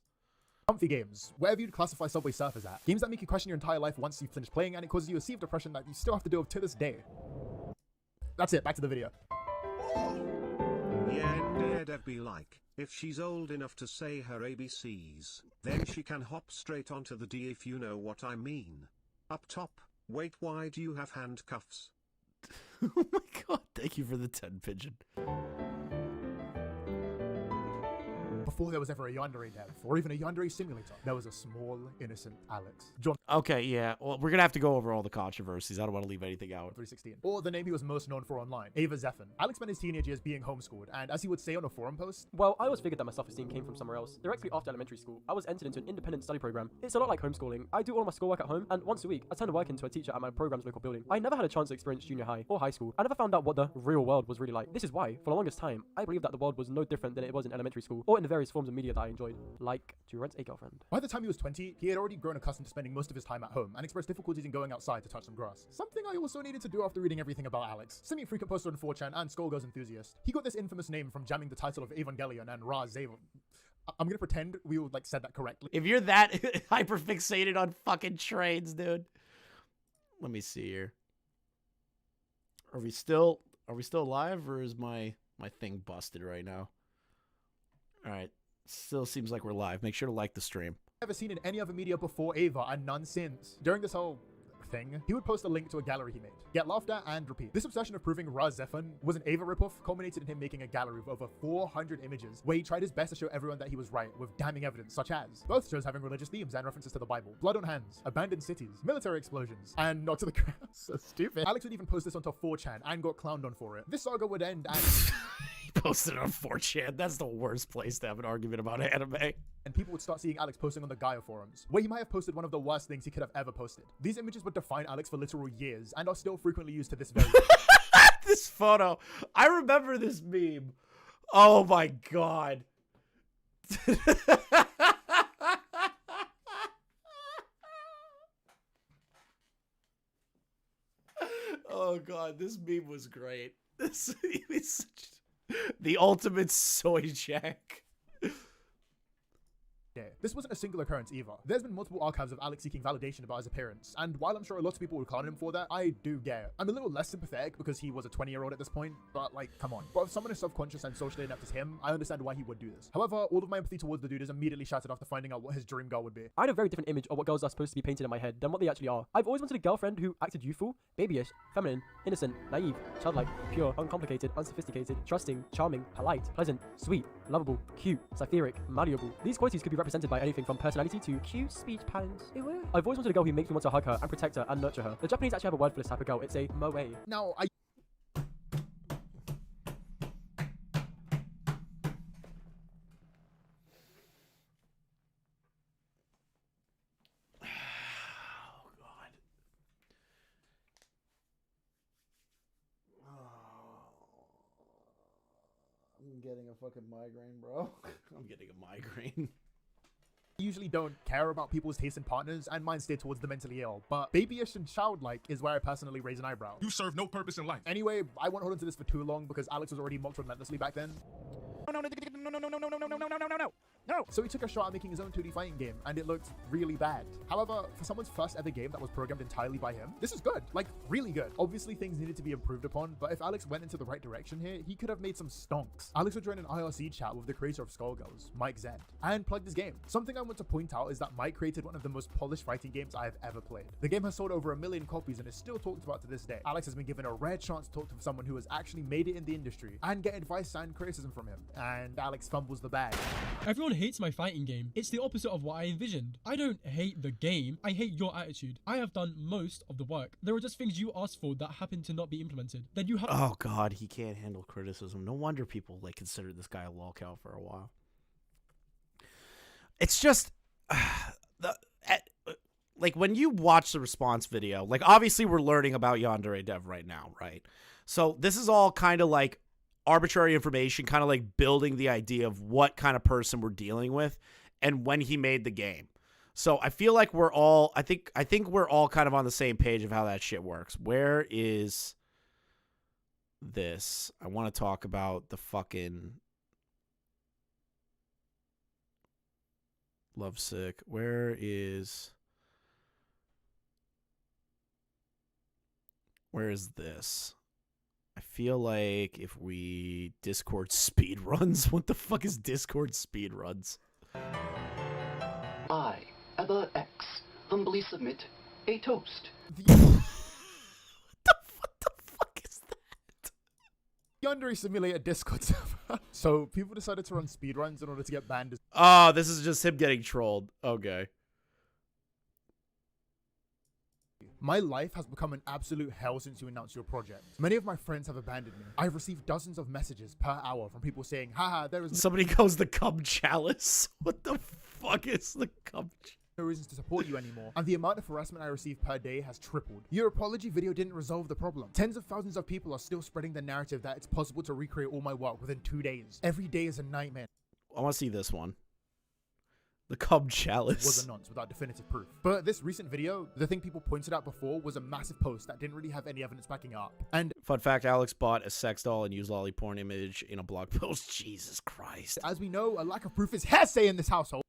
Comfy games, wherever you'd classify Subway Surfers at. Games that make you question your entire life once you've finished playing, and it causes you a sea of depression that you still have to deal with to this day. That's it, back to the video. YandereDev be like, if she's old enough to say her ABCs, then she can hop straight onto the D if you know what I mean. Up top, wait, why do you have handcuffs? Oh my god, thank you for the 10 pigeon. Before there was ever a YandereDev, or even a Yandere simulator, there was a small, innocent Alex. John Okay, yeah. Well, we're gonna have to go over all the controversies. I don't want to leave anything out. 316. Or the name he was most known for online, Ava Zephan. Alex spent his teenage years being homeschooled, and as he would say on a forum post, well, I always figured that my self-esteem came from somewhere else. Directly after elementary school, I was entered into an independent study program. It's a lot like homeschooling. I do all my schoolwork at home, and once a week, I turn to work into a teacher at my program's local building. I never had a chance to experience junior high or high school. I never found out what the real world was really like. This is why, for the longest time, I believed that the world was no different than it was in elementary school, or in the various forms of media that I enjoyed, like to rent a girlfriend. By the time he was 20, he had already grown accustomed to spending most of his time at home and expressed difficulties in going outside to touch some grass. Something I also needed to do after reading everything about Alex. Semi-frequent poster on 4chan and Skullgirls enthusiast. He got this infamous name from jamming the title of Evangelion and Ra Zeva. I'm gonna pretend we said that correctly. If you're that hyperfixated on fucking trains, dude. Let me see here. Are we still live, or is my thing busted right now? All right. Still seems like we're live. Make sure to like the stream. Never seen in any other media before Ava, and none since. During this whole thing, he would post a link to a gallery he made. Get laughed at and repeat. This obsession of proving Ra Zephan was an Ava ripoff culminated in him making a gallery of over 400 images, where he tried his best to show everyone that he was right, with damning evidence such as both shows having religious themes and references to the Bible, blood on hands, abandoned cities, military explosions, and knocked to the ground. So stupid. Alex would even post this onto 4chan and got clowned on for it. This saga would end and posted on 4chan. That's the worst place to have an argument about anime. And people would start seeing Alex posting on the Gaia forums, where he might have posted one of the worst things he could have ever posted. These images would define Alex for literal years and are still frequently used to this very day. This photo. I remember this meme. Oh my god. Oh god, this meme was great. This is such the ultimate soy jack. Yeah. This wasn't a single occurrence either. There's been multiple archives of Alex seeking validation about his appearance, and while I'm sure a lot of people would clown him for that, I do get it. I'm a little less sympathetic because he was a 20-year-old at this point, but like, come on. But if someone is self-conscious and socially inept as him, I understand why he would do this. However, all of my empathy towards the dude is immediately shattered after finding out what his dream girl would be. I had a very different image of what girls are supposed to be painted in my head than what they actually are. I've always wanted a girlfriend who acted youthful, babyish, feminine, innocent, naive, childlike, pure, uncomplicated, unsophisticated, trusting, charming, polite, pleasant, sweet, lovable, cute, cytheric, malleable. These qualities could be represented by anything from personality to cute speech patterns. I've always wanted a girl who makes me want to hug her and protect her and nurture her. The Japanese actually have a word for this type of girl. It's a moe. Now, I'm getting a fucking migraine, bro. I'm getting a migraine. usually don't care about people's taste in partners, and mine stay towards the mentally ill, but babyish and childlike is where I personally raise an eyebrow. You serve no purpose in life. Anyway, I won't hold on to this for too long because Alex was already mocked relentlessly back then. No. No. So he took a shot at making his own 2D fighting game, and it looked really bad. However, for someone's first ever game that was programmed entirely by him, this is good. Like, really good. Obviously, things needed to be improved upon, but if Alex went into the right direction here, he could have made some stonks. Alex would join an IRC chat with the creator of Skullgirls, Mike Zed, and plugged his game. Something I want to point out is that Mike created one of the most polished fighting games I have ever played. The game has sold over 1 million copies and is still talked about to this day. Alex has been given a rare chance to talk to someone who has actually made it in the industry and get advice and criticism from him, and Alex fumbles the bag. Everyone hates my fighting game. It's the opposite of what I envisioned. I don't hate the game, I hate your attitude. I have done most of the work. There are just things you asked for that happen to not be implemented. Then you have— Oh god, he can't handle criticism. No wonder people like considered this guy a lolcow for a while. It's just like when you watch the response video, like obviously we're learning about Yandere Dev right now, right? So this is all kind of like arbitrary information, kind of like building the idea of what kind of person we're dealing with and when he made the game. So I feel like we're all, I think we're all kind of on the same page of how that shit works. Where is this? I want to talk about the fucking Lovesick. Where is this? I feel like if we Discord speedruns, what the fuck is Discord speedruns? I, Eva X, humbly submit a toast. What the fuck is that? Yandere Simulator Discord server. So people decided to run speedruns in order to get banned. Oh, this is just him getting trolled. Okay. My life has become an absolute hell since you announced your project. Many of my friends have abandoned me. I've received dozens of messages per hour from people saying, haha, there is Somebody goes the cum chalice. What the fuck is the cum chalice? no reasons to support you anymore, and the amount of harassment I receive per day has tripled. Your apology video didn't resolve the problem. Tens of thousands of people are still spreading the narrative that it's possible to recreate all my work within 2 days. Every day is a nightmare. I want to see this one. The cum chalice. Was a nonce without definitive proof. But this recent video, the thing people pointed out before was a massive post that didn't really have any evidence backing up. And Fun fact, Alex bought a sex doll and used lolly porn image in a blog post. Jesus Christ. as we know, a lack of proof is hearsay in this household.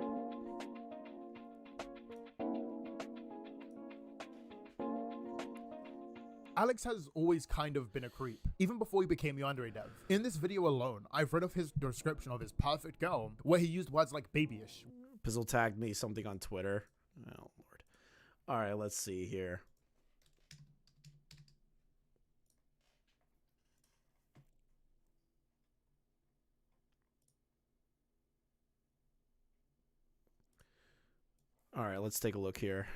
Alex has always kind of been a creep, even before he became YandereDev. In this video alone, I've read of his description of his perfect girl, where he used words like babyish. Pizzle tagged me something on Twitter. Oh, Lord. All right, let's see here. All right, let's take a look here.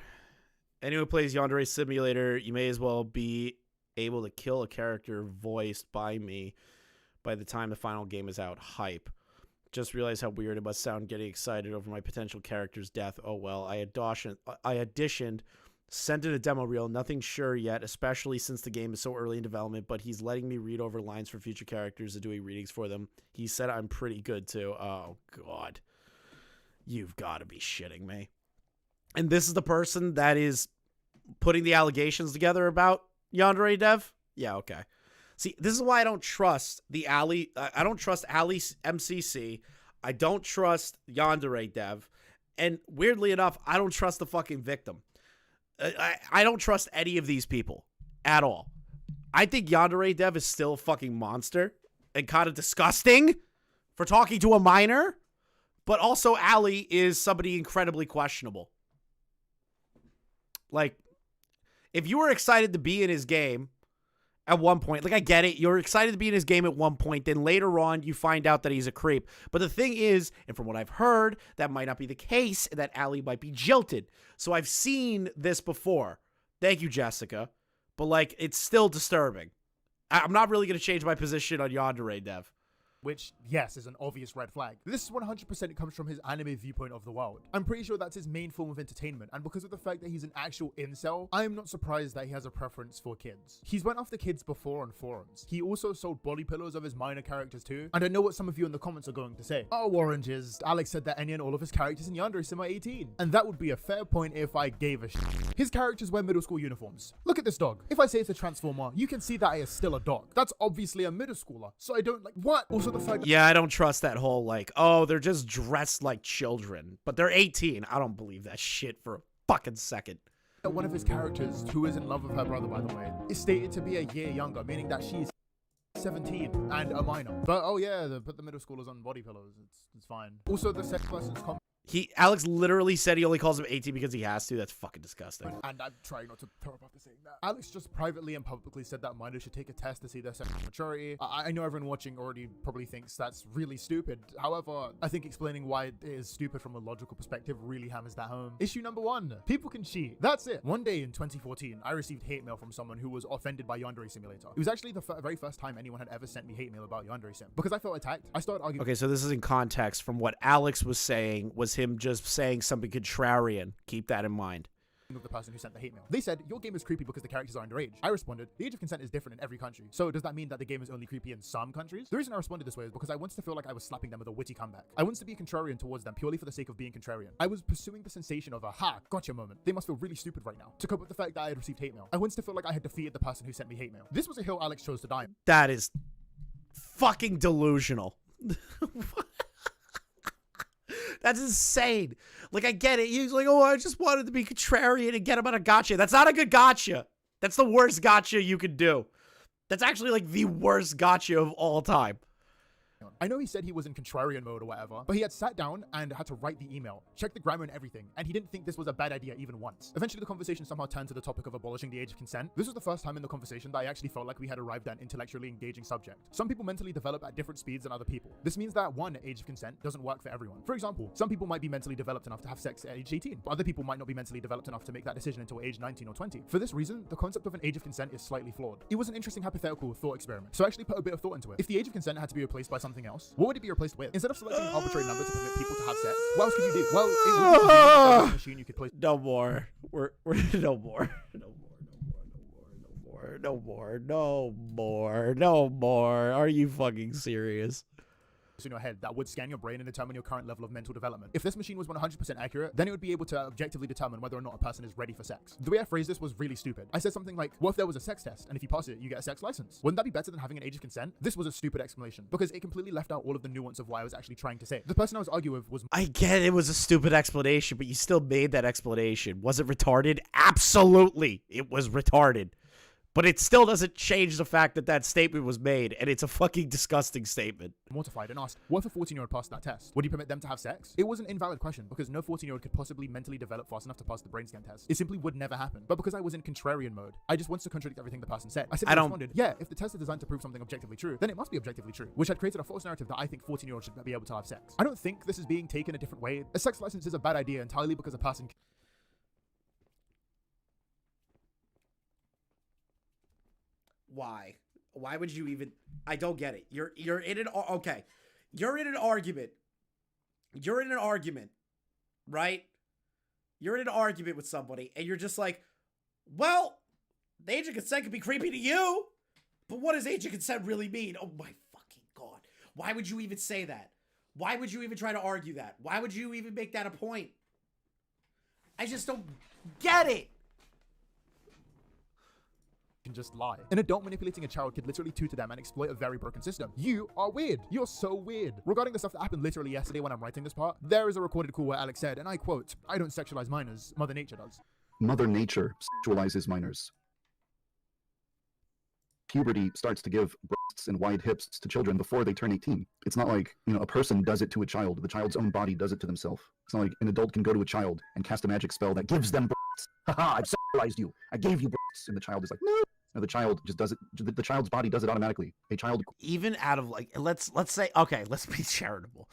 Anyone who plays Yandere Simulator, you may as well be able to kill a character voiced by me by the time the final game is out. Hype. Just realized how weird it must sound getting excited over my potential character's death. Oh well, I auditioned, sent in a demo reel, nothing sure yet, especially since the game is so early in development, but he's letting me read over lines for future characters and doing readings for them. He said I'm pretty good too. Oh god. You've got to be shitting me. And this is the person that is putting the allegations together about Yandere Dev? Yeah, okay. See, this is why I don't trust the Ali. I don't trust Ali MCC. I don't trust Yandere Dev. And weirdly enough, I don't trust the fucking victim. I don't trust any of these people at all. I think Yandere Dev is still a fucking monster and kind of disgusting for talking to a minor. But also Ali is somebody incredibly questionable. Like, if you were excited to be in his game at one point, like I get it, you're excited to be in his game at one point, then later on you find out that he's a creep. But the thing is, and from what I've heard, that might not be the case, that Ali might be jilted. So I've seen this before. Thank you, Jessica. But like, it's still disturbing. I'm not really going to change my position on Yandere Dev. Which, yes, is an obvious red flag. This 100% comes from his anime viewpoint of the world. I'm pretty sure that's his main form of entertainment, and because of the fact that he's an actual incel, I am not surprised that he has a preference for kids. He's went after kids before on forums. He also sold body pillows of his minor characters too, and I know what some of you in the comments are going to say. Oh, oranges, Alex said that any and all of his characters in Yandere Sim are 18. And that would be a fair point if I gave a shit. His characters wear middle school uniforms. Look at this dog. If I say it's a transformer, you can see that it is still a dog. That's obviously a middle schooler. So I don't like, what? Also the fact Yeah, I don't trust that whole like, oh, they're just dressed like children, but they're 18. I don't believe that shit for a fucking second. that one of his characters, who is in love with her brother by the way, is stated to be a year younger, meaning that she's 17 and a minor. But oh yeah, put the middle schoolers on body pillows. It's fine. Also the sex person's Alex literally said he only calls him 18 because he has to. That's fucking disgusting. and I'm trying not to throw up after saying that. Alex just privately and publicly said that minors should take a test to see their sexual maturity. I know everyone watching already probably thinks that's really stupid. However, I think explaining why it is stupid from a logical perspective really hammers that home. Issue number 1. People can cheat. That's it. One day in 2014, I received hate mail from someone who was offended by Yandere Simulator. It was actually the very first time anyone had ever sent me hate mail about Yandere Sim. Because I felt attacked, I started arguing. Okay, so this is in context from what Alex was saying, was him just saying something contrarian. Keep that in mind. Of the person who sent the hate mail. They said, your game is creepy because the characters are underage. I responded, the age of consent is different in every country. So does that mean that the game is only creepy in some countries? The reason I responded this way is because I wanted to feel like I was slapping them with a witty comeback. I wanted to be contrarian towards them purely for the sake of being contrarian. I was pursuing the sensation of a ha, gotcha moment. They must feel really stupid right now. To cope with the fact that I had received hate mail. I wanted to feel like I had defeated the person who sent me hate mail. This was a hill Alex chose to die on. That is fucking delusional. That's insane. Like, I get it. He's like, oh, I just wanted to be contrarian and get him on a gotcha. That's not a good gotcha. That's the worst gotcha you could do. That's actually like the worst gotcha of all time. I know he said he was in contrarian mode or whatever, but he had sat down and had to write the email, check the grammar and everything, and he didn't think this was a bad idea even once. Eventually, the conversation somehow turned to the topic of abolishing the age of consent. This was the first time in the conversation that I actually felt like we had arrived at an intellectually engaging subject. Some people mentally develop at different speeds than other people. This means that one age of consent doesn't work for everyone. For example, some people might be mentally developed enough to have sex at age 18, but other people might not be mentally developed enough to make that decision until age 19 or 20. For this reason, the concept of an age of consent is slightly flawed. It was an interesting hypothetical thought experiment, so I actually put a bit of thought into it. If the age of consent had to be replaced by something else, what would it be replaced with? Instead of selecting an arbitrary number to permit people to have sex, what else could you do? Well, it would be a machine you could place. No more. We're no more. No more. Are you fucking serious? In your head that would scan your brain and determine your current level of mental development. If this machine was 100% accurate, then it would be able to objectively determine whether or not a person is ready for sex. The way I phrased this was really stupid. I said something like, what if there was a sex test, and if you pass it, you get a sex license? Wouldn't that be better than having an age of consent? This was a stupid explanation, because it completely left out all of the nuance of what I was actually trying to say. The person I was arguing with was... I get it was a stupid explanation, but you still made that explanation. Was it retarded? Absolutely, it was retarded. But it still doesn't change the fact that that statement was made, and it's a fucking disgusting statement. Mortified and asked, what if a 14-year-old passed that test? Would you permit them to have sex? It was an invalid question, because no 14-year-old could possibly mentally develop fast enough to pass the brain scan test. It simply would never happen. But because I was in contrarian mode, I just wanted to contradict everything the person said. I simply responded, yeah, if the test is designed to prove something objectively true, then it must be objectively true, which had created a false narrative that I think 14-year-olds should be able to have sex. I don't think this is being taken a different way. A sex license is a bad idea entirely because a person... Why? Why would you even... I don't get it. You're in an... Okay. You're in an argument. You're in an argument, right? You're in an argument with somebody, and you're just like, well, the age of consent could be creepy to you, but what does age of consent really mean? Oh my fucking God. Why would you even say that? Why would you even try to argue that? Why would you even make that a point? I just don't get it. Can just lie. An adult manipulating a child could literally tutor them and exploit a very broken system. You are weird. You're so weird. Regarding the stuff that happened literally yesterday when I'm writing this part, there is a recorded call where Alex said, and I quote, I don't sexualize minors, Mother Nature does. Mother Nature sexualizes minors. Puberty starts to give breasts and wide hips to children before they turn 18. It's not like, a person does it to a child. The child's own body does it to themselves. It's not like an adult can go to a child and cast a magic spell that gives them breasts. Haha, I've sexualized you. I gave you breasts. And the child is like, no. No, the child just does it. The child's body does it automatically. A child... Even out of like, let's say, okay, let's be charitable.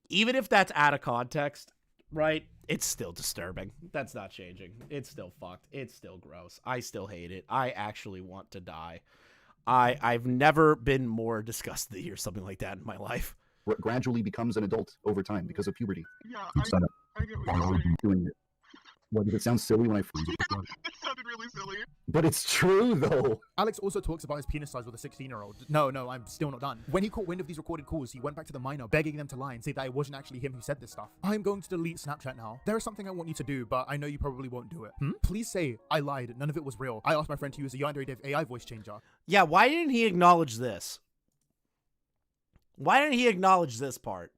Even if that's out of context, right? It's still disturbing. That's not changing. It's still fucked. It's still gross. I still hate it. I actually want to die. I've never been more disgusted to hear something like that in my life. Gradually becomes an adult over time because of puberty. Yeah, I get what you're saying. Doing it. What, did it sound silly when I phrased it? It sounded really But it's true, though. Alex also talks about his penis size with a 16-year-old. No, I'm still not done. When he caught wind of these recorded calls, he went back to the minor, begging them to lie and say that it wasn't actually him who said this stuff. I'm going to delete Snapchat now. There is something I want you to do, but I know you probably won't do it. Please say, I lied, none of it was real. I asked my friend to use a Yandere Dev AI voice changer. Yeah, why didn't he acknowledge this? Why didn't he acknowledge this part?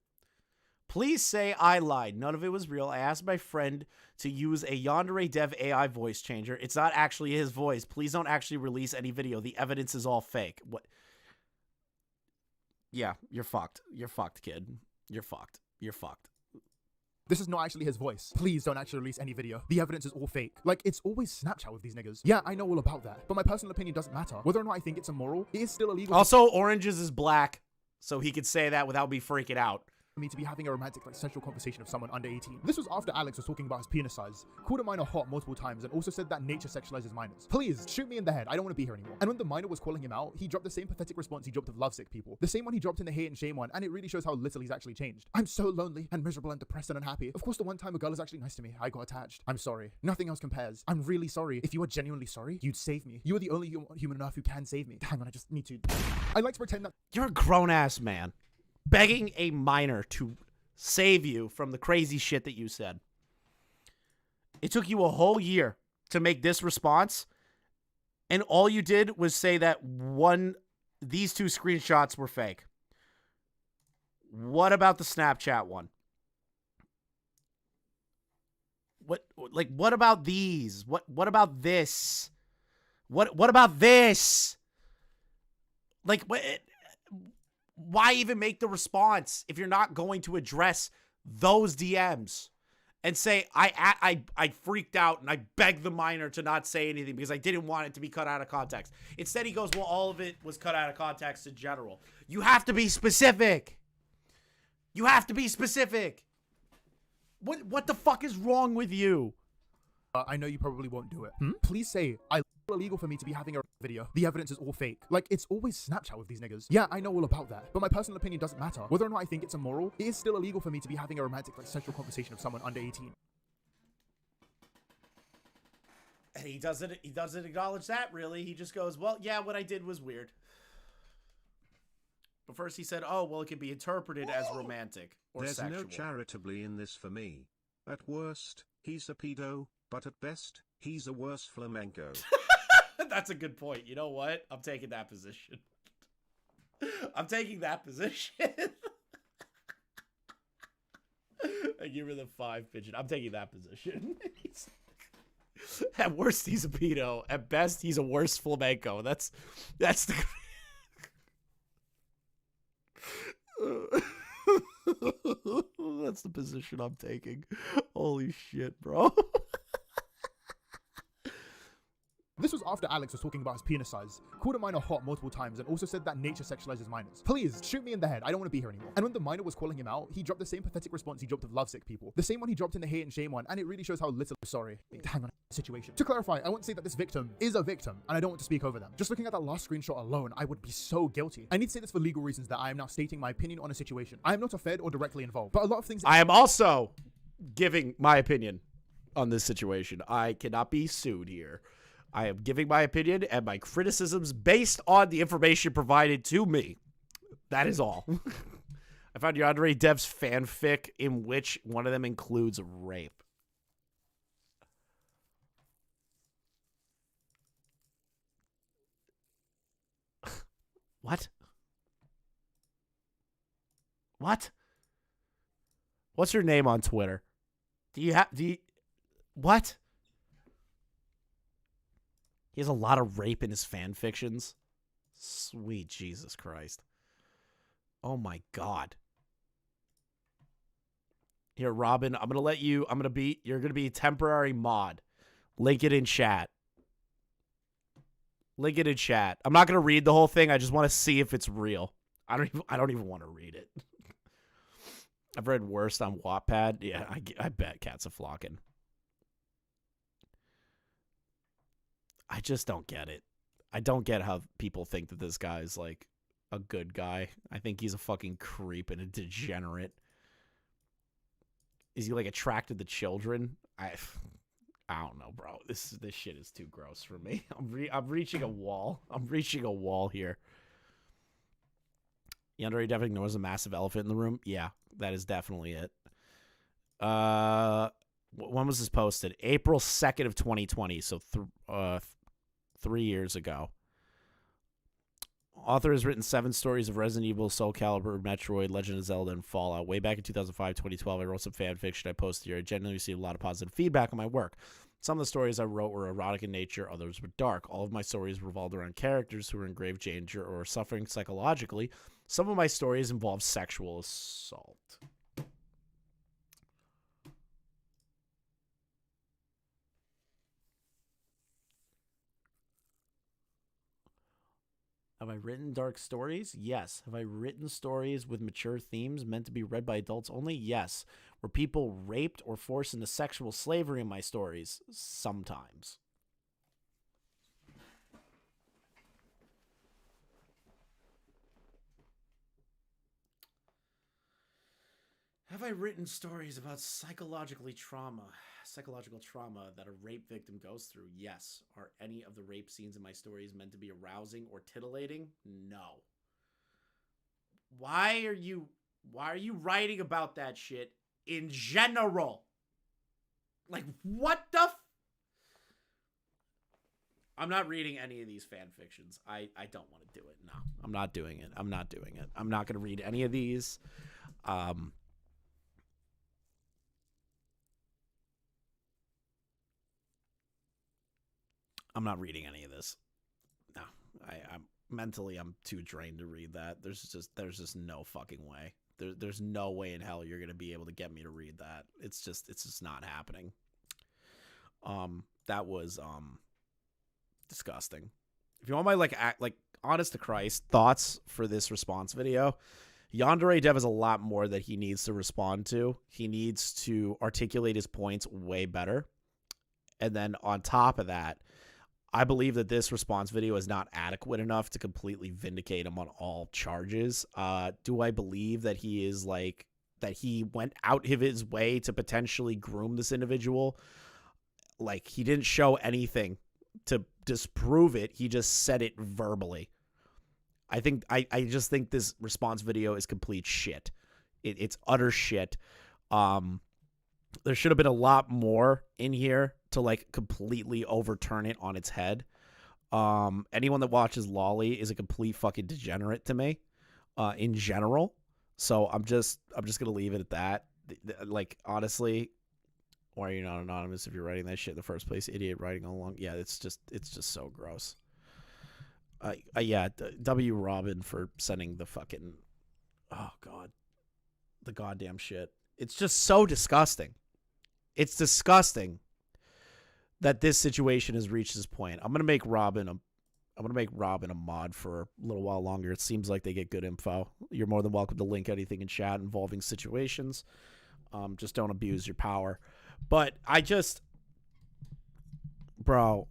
Please say I lied. None of it was real. I asked my friend to use a Yandere Dev AI voice changer. It's not actually his voice. Please don't actually release any video. The evidence is all fake. What? Yeah, you're fucked. You're fucked, kid. You're fucked. You're fucked. This is not actually his voice. Please don't actually release any video. The evidence is all fake. Like, it's always Snapchat with these niggas. Yeah, I know all about that, but my personal opinion doesn't matter. Whether or not I think it's immoral, it is still illegal. Also, oranges is black, so he could say that without me freaking out. Me to be having a romantic, sexual conversation with someone under 18. This was after Alex was talking about his penis size, called a minor hot multiple times, and also said that nature sexualizes minors. Please, shoot me in the head. I don't want to be here anymore. And when the minor was calling him out, he dropped the same pathetic response he dropped of lovesick people. The same one he dropped in the hate and shame one, and it really shows how little he's actually changed. I'm so lonely and miserable and depressed and unhappy. Of course, the one time a girl is actually nice to me, I got attached. I'm sorry. Nothing else compares. I'm really sorry. If you are genuinely sorry, you'd save me. You are the only human enough who can save me. Hang on, I just need to... I like to pretend that... You're a grown-ass man begging a minor to save you from the crazy shit that you said. It took you a whole year to make this response, and all you did was say that these two screenshots were fake. What about the Snapchat one? What about these? What about this? What about this? Like, what? Why even make the response if you're not going to address those DMs and say, I freaked out and I begged the minor to not say anything because I didn't want it to be cut out of context. Instead, he goes, well, all of it was cut out of context in general. You have to be specific. You have to be specific. What the fuck is wrong with you? I know you probably won't do it. Please say, illegal for me to be having a video. The evidence is all fake. Like, it's always Snapchat with these niggas. Yeah, I know all about that, but my personal opinion doesn't matter. Whether or not I think it's immoral, it is still illegal for me to be having a romantic, sexual conversation with someone under 18. And he doesn't acknowledge that, really. He just goes, well, yeah, what I did was weird. But first he said, oh, well, it can be interpreted as romantic or There's sexual. no charitably in this for me. At worst, he's a pedo, but at best, he's a worse flamenco. That's a good point. You know what? I'm taking that position. I'm taking that position. I give her the 5 pigeon. I'm taking that position. At worst, he's a pedo. At best, he's a worse flamenco. That's the... That's the position I'm taking. Holy shit, bro. This was after Alex was talking about his penis size, called a minor hot multiple times, and also said that nature sexualizes minors. Please, shoot me in the head. I don't want to be here anymore. And when the minor was calling him out, he dropped the same pathetic response he dropped of lovesick people. The same one he dropped in the hate and shame one, and it really shows how little... Sorry. Hang on. Situation. To clarify, I won't say that this victim is a victim, and I don't want to speak over them. Just looking at that last screenshot alone, I would be so guilty. I need to say this for legal reasons that I am now stating my opinion on a situation. I am not a fed or directly involved, but a lot of things... I am also giving my opinion on this situation. I cannot be sued here. I am giving my opinion and my criticisms based on the information provided to me. That is all. I found Yandere Dev's fanfic in which one of them includes rape. What? What? What's your name on Twitter? What? He has a lot of rape in his fan fictions. Sweet Jesus Christ. Oh my God. Here, Robin, you're going to be a temporary mod. Link it in chat. Link it in chat. I'm not going to read the whole thing. I just want to see if it's real. I don't even want to read it. I've read worst on Wattpad. Yeah, I bet cats are flocking. I just don't get it. I don't get how people think that this guy's like a good guy. I think he's a fucking creep and a degenerate. Is he like attracted to children? I don't know, bro. This shit is too gross for me. I'm reaching a wall. I'm reaching a wall here. Yandere Dev ignores a massive elephant in the room. Yeah, that is definitely it. When was this posted? April 2nd of 2020, so 3 years ago. Author has written 7 stories of Resident Evil, Soul Calibur, Metroid, Legend of Zelda, and Fallout. Way back in 2005, 2012, I wrote some fan fiction I posted here. I genuinely received a lot of positive feedback on my work. Some of the stories I wrote were erotic in nature, others were dark. All of my stories revolved around characters who were in grave danger or suffering psychologically. Some of my stories involved sexual assault. Have I written dark stories? Yes. Have I written stories with mature themes meant to be read by adults only? Yes. Were people raped or forced into sexual slavery in my stories? Sometimes. Have I written stories about psychological trauma that a rape victim goes through? Yes. Are any of the rape scenes in my stories meant to be arousing or titillating? No. Why are you writing about that shit in general? Like, what the I'm not reading any of these fan fictions. I don't want to do it. No, I'm not doing it. I'm not doing it. I'm not going to read any of these. I'm not reading any of this. No, I'm mentally, I'm too drained to read that. There's just no fucking way. There's no way in hell you're gonna be able to get me to read that. It's just not happening. That was disgusting. If you want my honest to Christ thoughts for this response video, Yandere Dev has a lot more that he needs to respond to. He needs to articulate his points way better. And then on top of that, I believe that this response video is not adequate enough to completely vindicate him on all charges. Do I believe that he is that he went out of his way to potentially groom this individual? Like, he didn't show anything to disprove it. He just said it verbally. I just think this response video is complete shit. It's utter shit. There should have been a lot more in here to completely overturn it on its head. Anyone that watches Lolly is a complete fucking degenerate to me, in general. So I'm just gonna leave it at that. Honestly, why are you not anonymous if you're writing that shit in the first place? Idiot writing all along. Yeah, it's just so gross. Yeah, W. Robin for sending the fucking, oh god, the goddamn shit. It's just so disgusting. It's disgusting that this situation has reached this point. I'm gonna make Robin a mod for a little while longer. It seems like they get good info. You're more than welcome to link anything in chat involving situations. Just don't abuse your power. But bro,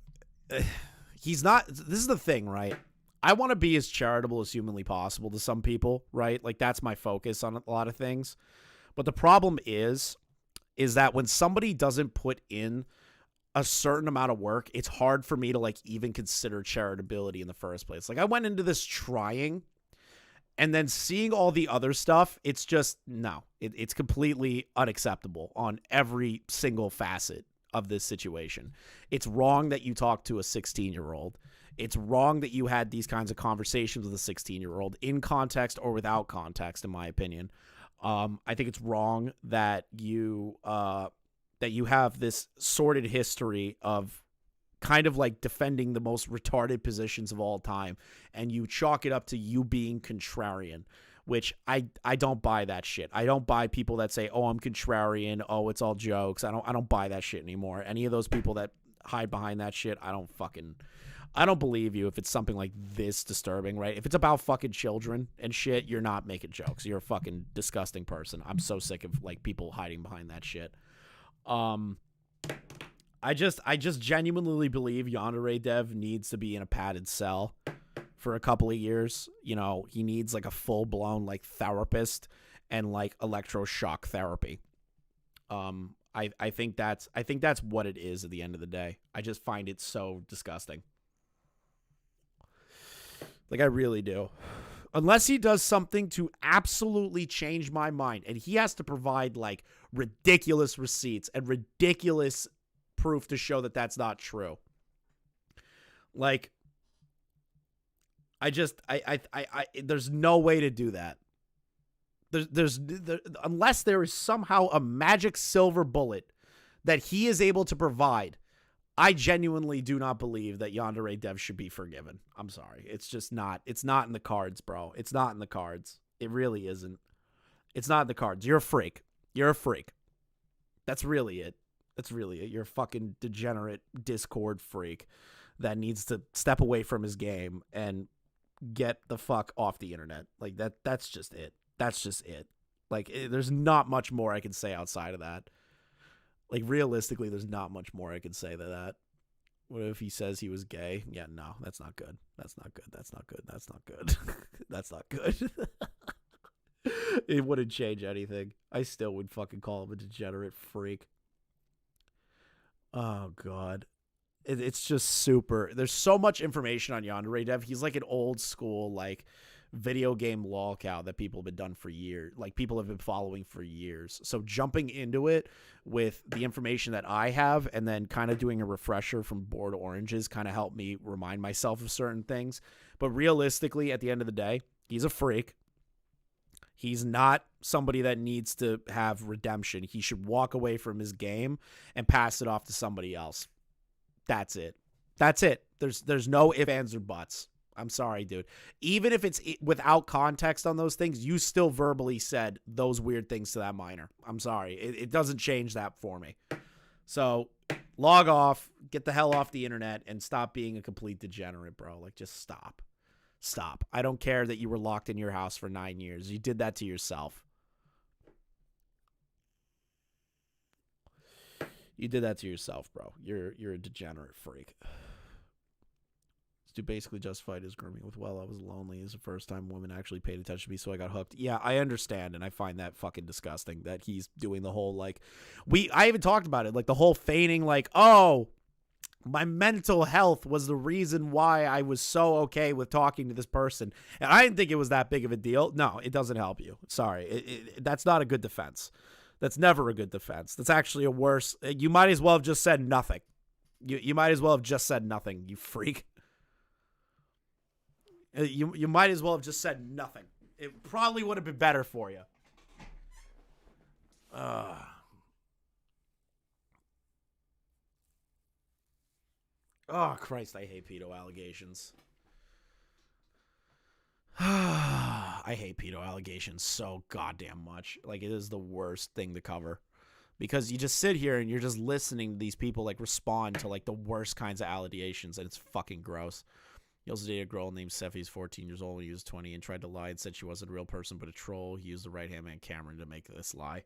he's not. This is the thing, right? I want to be as charitable as humanly possible to some people, right? Like, that's my focus on a lot of things. But the problem is that when somebody doesn't put in a certain amount of work, it's hard for me to even consider charitability in the first place. I went into this trying, and then seeing all the other stuff, it's just, no, it's completely unacceptable on every single facet of this situation. It's wrong that you talk to a 16-year-old. It's wrong that you had these kinds of conversations with a 16-year-old in context or without context, in my opinion. I think it's wrong that you have this sordid history of kind of defending the most retarded positions of all time, and you chalk it up to you being contrarian, which I don't buy that shit. I don't buy people that say, "Oh, I'm contrarian. Oh, it's all jokes." I don't buy that shit anymore. Any of those people that hide behind that shit, I don't believe you if it's something like this disturbing, right? If it's about fucking children and shit, you're not making jokes. You're a fucking disgusting person. I'm so sick of people hiding behind that shit. I just genuinely believe Yandere Dev needs to be in a padded cell for a couple of years. He needs a full-blown therapist and electroshock therapy. I think that's what it is at the end of the day. I just find it so disgusting. Like, I really do. Unless he does something to absolutely change my mind, and he has to provide like ridiculous receipts and ridiculous proof to show that that's not true. Like, there's no way to do that. Unless there is somehow a magic silver bullet that he is able to provide, I genuinely do not believe that Yandere Dev should be forgiven. I'm sorry. It's just not. It's not in the cards, bro. It's not in the cards. It really isn't. It's not in the cards. You're a freak. You're a freak. That's really it. That's really it. You're a fucking degenerate Discord freak that needs to step away from his game and get the fuck off the internet. Like, that's just it. That's just it. Like, there's not much more I can say outside of that. Like, realistically, there's not much more I can say to that. What if he says he was gay? Yeah, no, that's not good. That's not good. That's not good. That's not good. That's not good. It wouldn't change anything. I still would fucking call him a degenerate freak. Oh, God. It's just super. There's so much information on Yandere Dev. He's like an old school, like, video game lolcow that people have been done for years. Like, people have been following for years. So jumping into it with the information that I have and then kind of doing a refresher from Bored Oranges kind of helped me remind myself of certain things. But realistically, at the end of the day, he's a freak. He's not somebody that needs to have redemption. He should walk away from his game and pass it off to somebody else. That's it. That's it. There's no ifs, ands, or buts. I'm sorry, dude. Even if it's without context on those things, you still verbally said those weird things to that minor. I'm sorry. It doesn't change that for me. So log off, get the hell off the internet, and stop being a complete degenerate, bro. Like, just stop. Stop. I don't care that you were locked in your house for 9 years. You did that to yourself. You did that to yourself, bro. You're a degenerate freak. This dude basically justified his grooming with, well, I was lonely. It's the first time women actually paid attention to me, so I got hooked. Yeah, I understand, and I find that fucking disgusting that he's doing the whole, like, I even talked about it, like, the whole feigning, like, oh, my mental health was the reason why I was so okay with talking to this person. And I didn't think it was that big of a deal. No, it doesn't help you. Sorry. That's not a good defense. That's never a good defense. That's actually a worse. You might as well have just said nothing. You might as well have just said nothing, you freak. You might as well have just said nothing. It probably would have been better for you. Oh, Christ, I hate pedo allegations. I hate pedo allegations so goddamn much. Like, it is the worst thing to cover. Because you just sit here and you're just listening to these people, like, respond to, like, the worst kinds of allegations, and it's fucking gross. He also dated a girl named Seffi, who's 14 years old when he was 20, and tried to lie and said she wasn't a real person but a troll. He used the right-hand man Cameron to make this lie.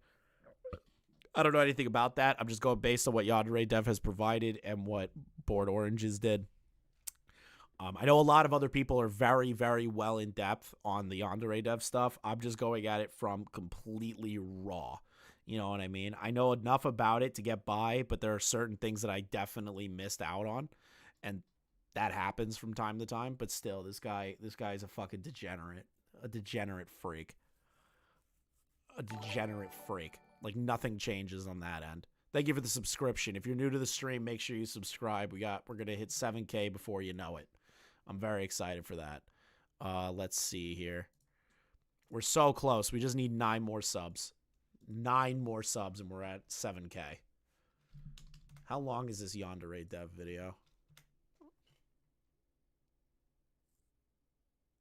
I don't know anything about that. I'm just going based on what Yandere Dev has provided and what Bored Oranges did. I know a lot of other people are very, very well in depth on the Yandere Dev stuff. I'm just going at it from completely raw. You know what I mean? I know enough about it to get by, but there are certain things that I definitely missed out on, and that happens from time to time. But still, this guy is a fucking degenerate, a degenerate freak, a degenerate freak. Like, nothing changes on that end. Thank you for the subscription. If you're new to the stream, make sure you subscribe. We're gonna hit 7K before you know it. I'm very excited for that. Let's see here. We're so close. We just need 9 more subs. 9 more subs and we're at 7K. How long is this Yandere Dev video?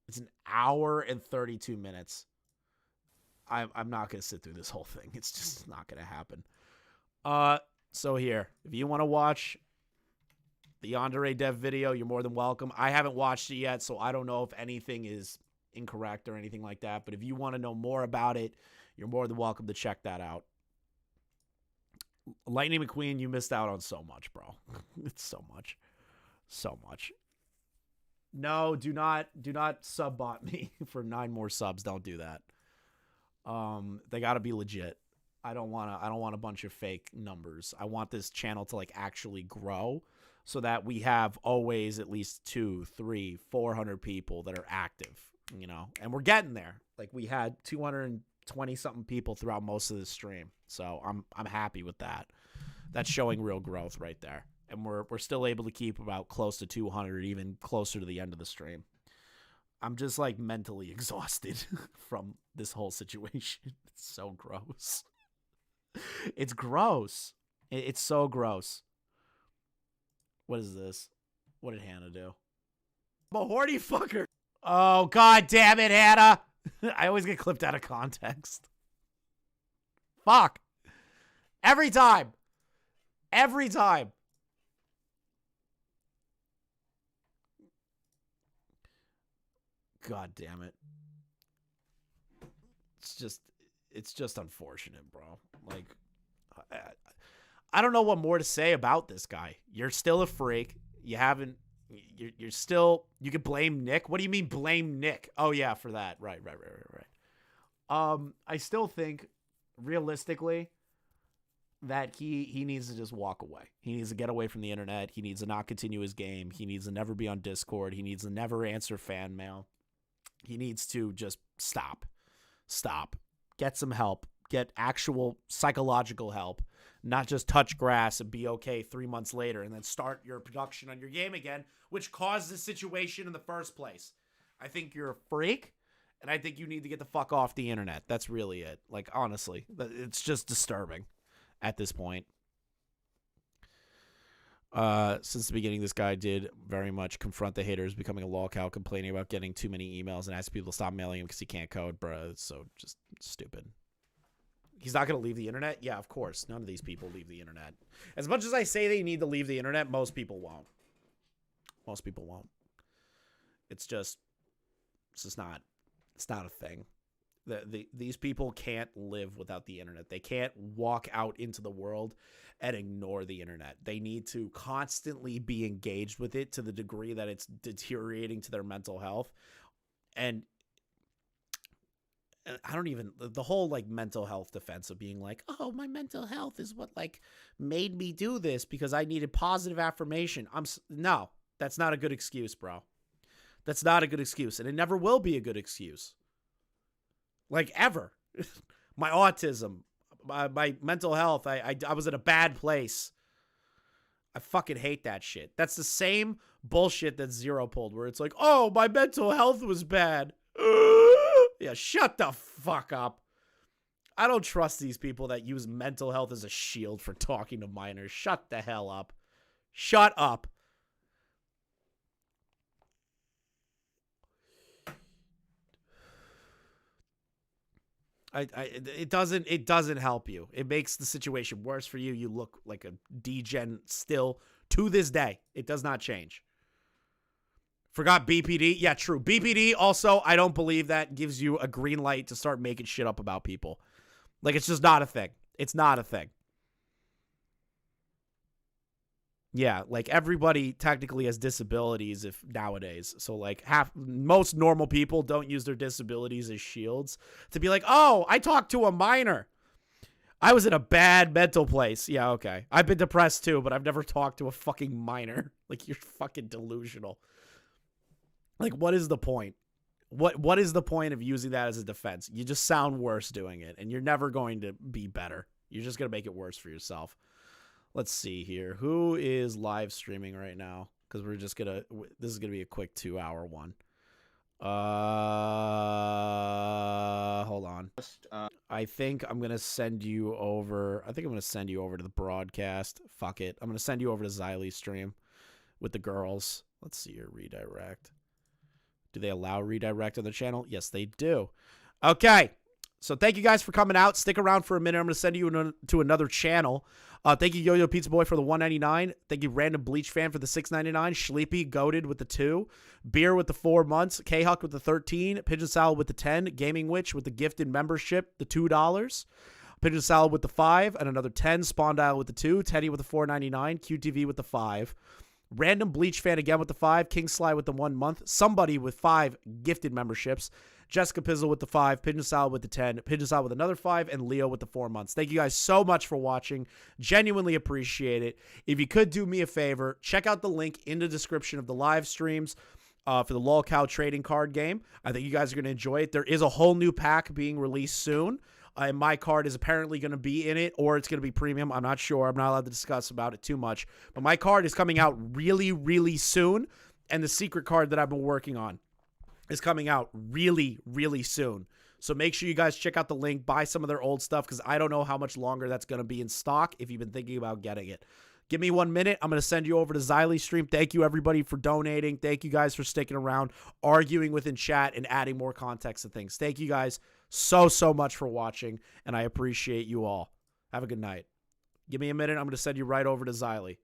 It's an hour and 32 minutes. I'm not going to sit through this whole thing. It's just not going to happen. So here, if you want to watch the Yandere Dev video, you're more than welcome. I haven't watched it yet, so I don't know if anything is incorrect or anything like that. But if you want to know more about it, you're more than welcome to check that out. Lightning McQueen, you missed out on so much, bro. It's so much. So much. No, do not sub-bot me for 9 more subs. Don't do that. They got to be legit. I don't want a bunch of fake numbers. I want this channel to like actually grow so that we have always at least 200, 300, 400 people that are active, you know, and we're getting there. Like we had 220 something people throughout most of the stream. So I'm happy with that. That's showing real growth right there. And we're still able to keep about close to 200, even closer to the end of the stream. I'm just like mentally exhausted from this whole situation. It's so gross. It's gross. It's so gross. What is this? What did Hannah do? I'm a horny fucker. Oh, God damn it, Hannah. I always get clipped out of context. Fuck. Every time. Every time. God damn it. It's just unfortunate, bro. Like, I don't know what more to say about this guy. You're still a freak. You're still, you could blame Nick. What do you mean blame Nick? Oh yeah, for that. Right. I still think realistically that he needs to just walk away. He needs to get away from the internet. He needs to not continue his game. He needs to never be on Discord. He needs to never answer fan mail. He needs to just stop. Get some help. Get actual psychological help. Not just touch grass and be okay 3 months later and then start your production on your game again, which caused this situation in the first place. I think you're a freak, and I think you need to get the fuck off the internet. That's really it. Like, honestly, it's just disturbing at this point. Since the beginning, this guy did very much confront the haters, becoming a lolcow, complaining about getting too many emails and asking people to stop mailing him because he can't code, bro. It's so just stupid. He's not going to leave the internet? Yeah, of course. None of these people leave the internet. As much as I say they need to leave the internet, most people won't. Most people won't. It's just not a thing. These people can't live without the internet. They can't walk out into the world and ignore the internet. They need to constantly be engaged with it to the degree that it's deteriorating to their mental health. And I don't even, the whole like mental health defense of being like, oh, my mental health is what like made me do this because I needed positive affirmation. No, that's not a good excuse, bro. That's not a good excuse. And it never will be a good excuse. Like ever. My autism, my mental health, I was in a bad place. I fucking hate that shit. That's the same bullshit that Zero pulled where it's like, oh, my mental health was bad. Yeah, shut the fuck up. I don't trust these people that use mental health as a shield for talking to minors. Shut the hell up. Shut up. It doesn't help you. It makes the situation worse for you. You look like a degen still to this day. It does not change. Forgot BPD. Yeah, true. BPD also, I don't believe that gives you a green light to start making shit up about people. Like, it's just not a thing. It's not a thing. Yeah, like everybody technically has disabilities if nowadays. So like most normal people don't use their disabilities as shields to be like, oh, I talked to a minor. I was in a bad mental place. Yeah, okay. I've been depressed too, but I've never talked to a fucking minor. Like, you're fucking delusional. Like, what is the point? What is the point of using that as a defense? You just sound worse doing it, and you're never going to be better. You're just going to make it worse for yourself. Let's see here. Who is live streaming right now? Because we're just going to... This is going to be a quick 2-hour one. Hold on. I think I'm going to send you over... I think I'm going to send you over to the broadcast. Fuck it. I'm going to send you over to Xylee's stream with the girls. Let's see your redirect. Do they allow redirect on the channel? Yes, they do. Okay. So thank you guys for coming out. Stick around for a minute. I'm going to send you to another channel. Thank you, Yo-Yo Pizza Boy, for the $1.99. Thank you, Random Bleach Fan, for the $6.99. Sleepy Goated with the 2. Beer with the 4 months. K-Huck with the 13. Pigeon Salad with the 10. Gaming Witch with the gifted membership, the $2. Pigeon Salad with the 5 and another 10. Spawn Dial with the 2. Teddy with the $4.99. QTV with the 5. Random Bleach fan again with the 5. King Sly with the 1 month. Somebody with 5 gifted memberships. Jessica Pizzle with the 5. Pigeon Salad with the 10. Pigeon Salad with another 5. And Leo with the 4 months. Thank you guys so much for watching. Genuinely appreciate it. If you could do me a favor, check out the link in the description of the live streams for the LOLcow trading card game. I think you guys are going to enjoy it. There is a whole new pack being released soon. And my card is apparently going to be in it, or it's going to be premium. I'm not sure. I'm not allowed to discuss about it too much. But my card is coming out really, really soon. And the secret card that I've been working on is coming out really, really soon. So make sure you guys check out the link. Buy some of their old stuff, because I don't know how much longer that's going to be in stock if you've been thinking about getting it. Give me 1 minute. I'm going to send you over to Xylee stream. Thank you, everybody, for donating. Thank you guys for sticking around, arguing within chat, and adding more context to things. Thank you guys so much for watching, and I appreciate you all. Have a good night. Give me a minute. I'm going to send you right over to Xylee.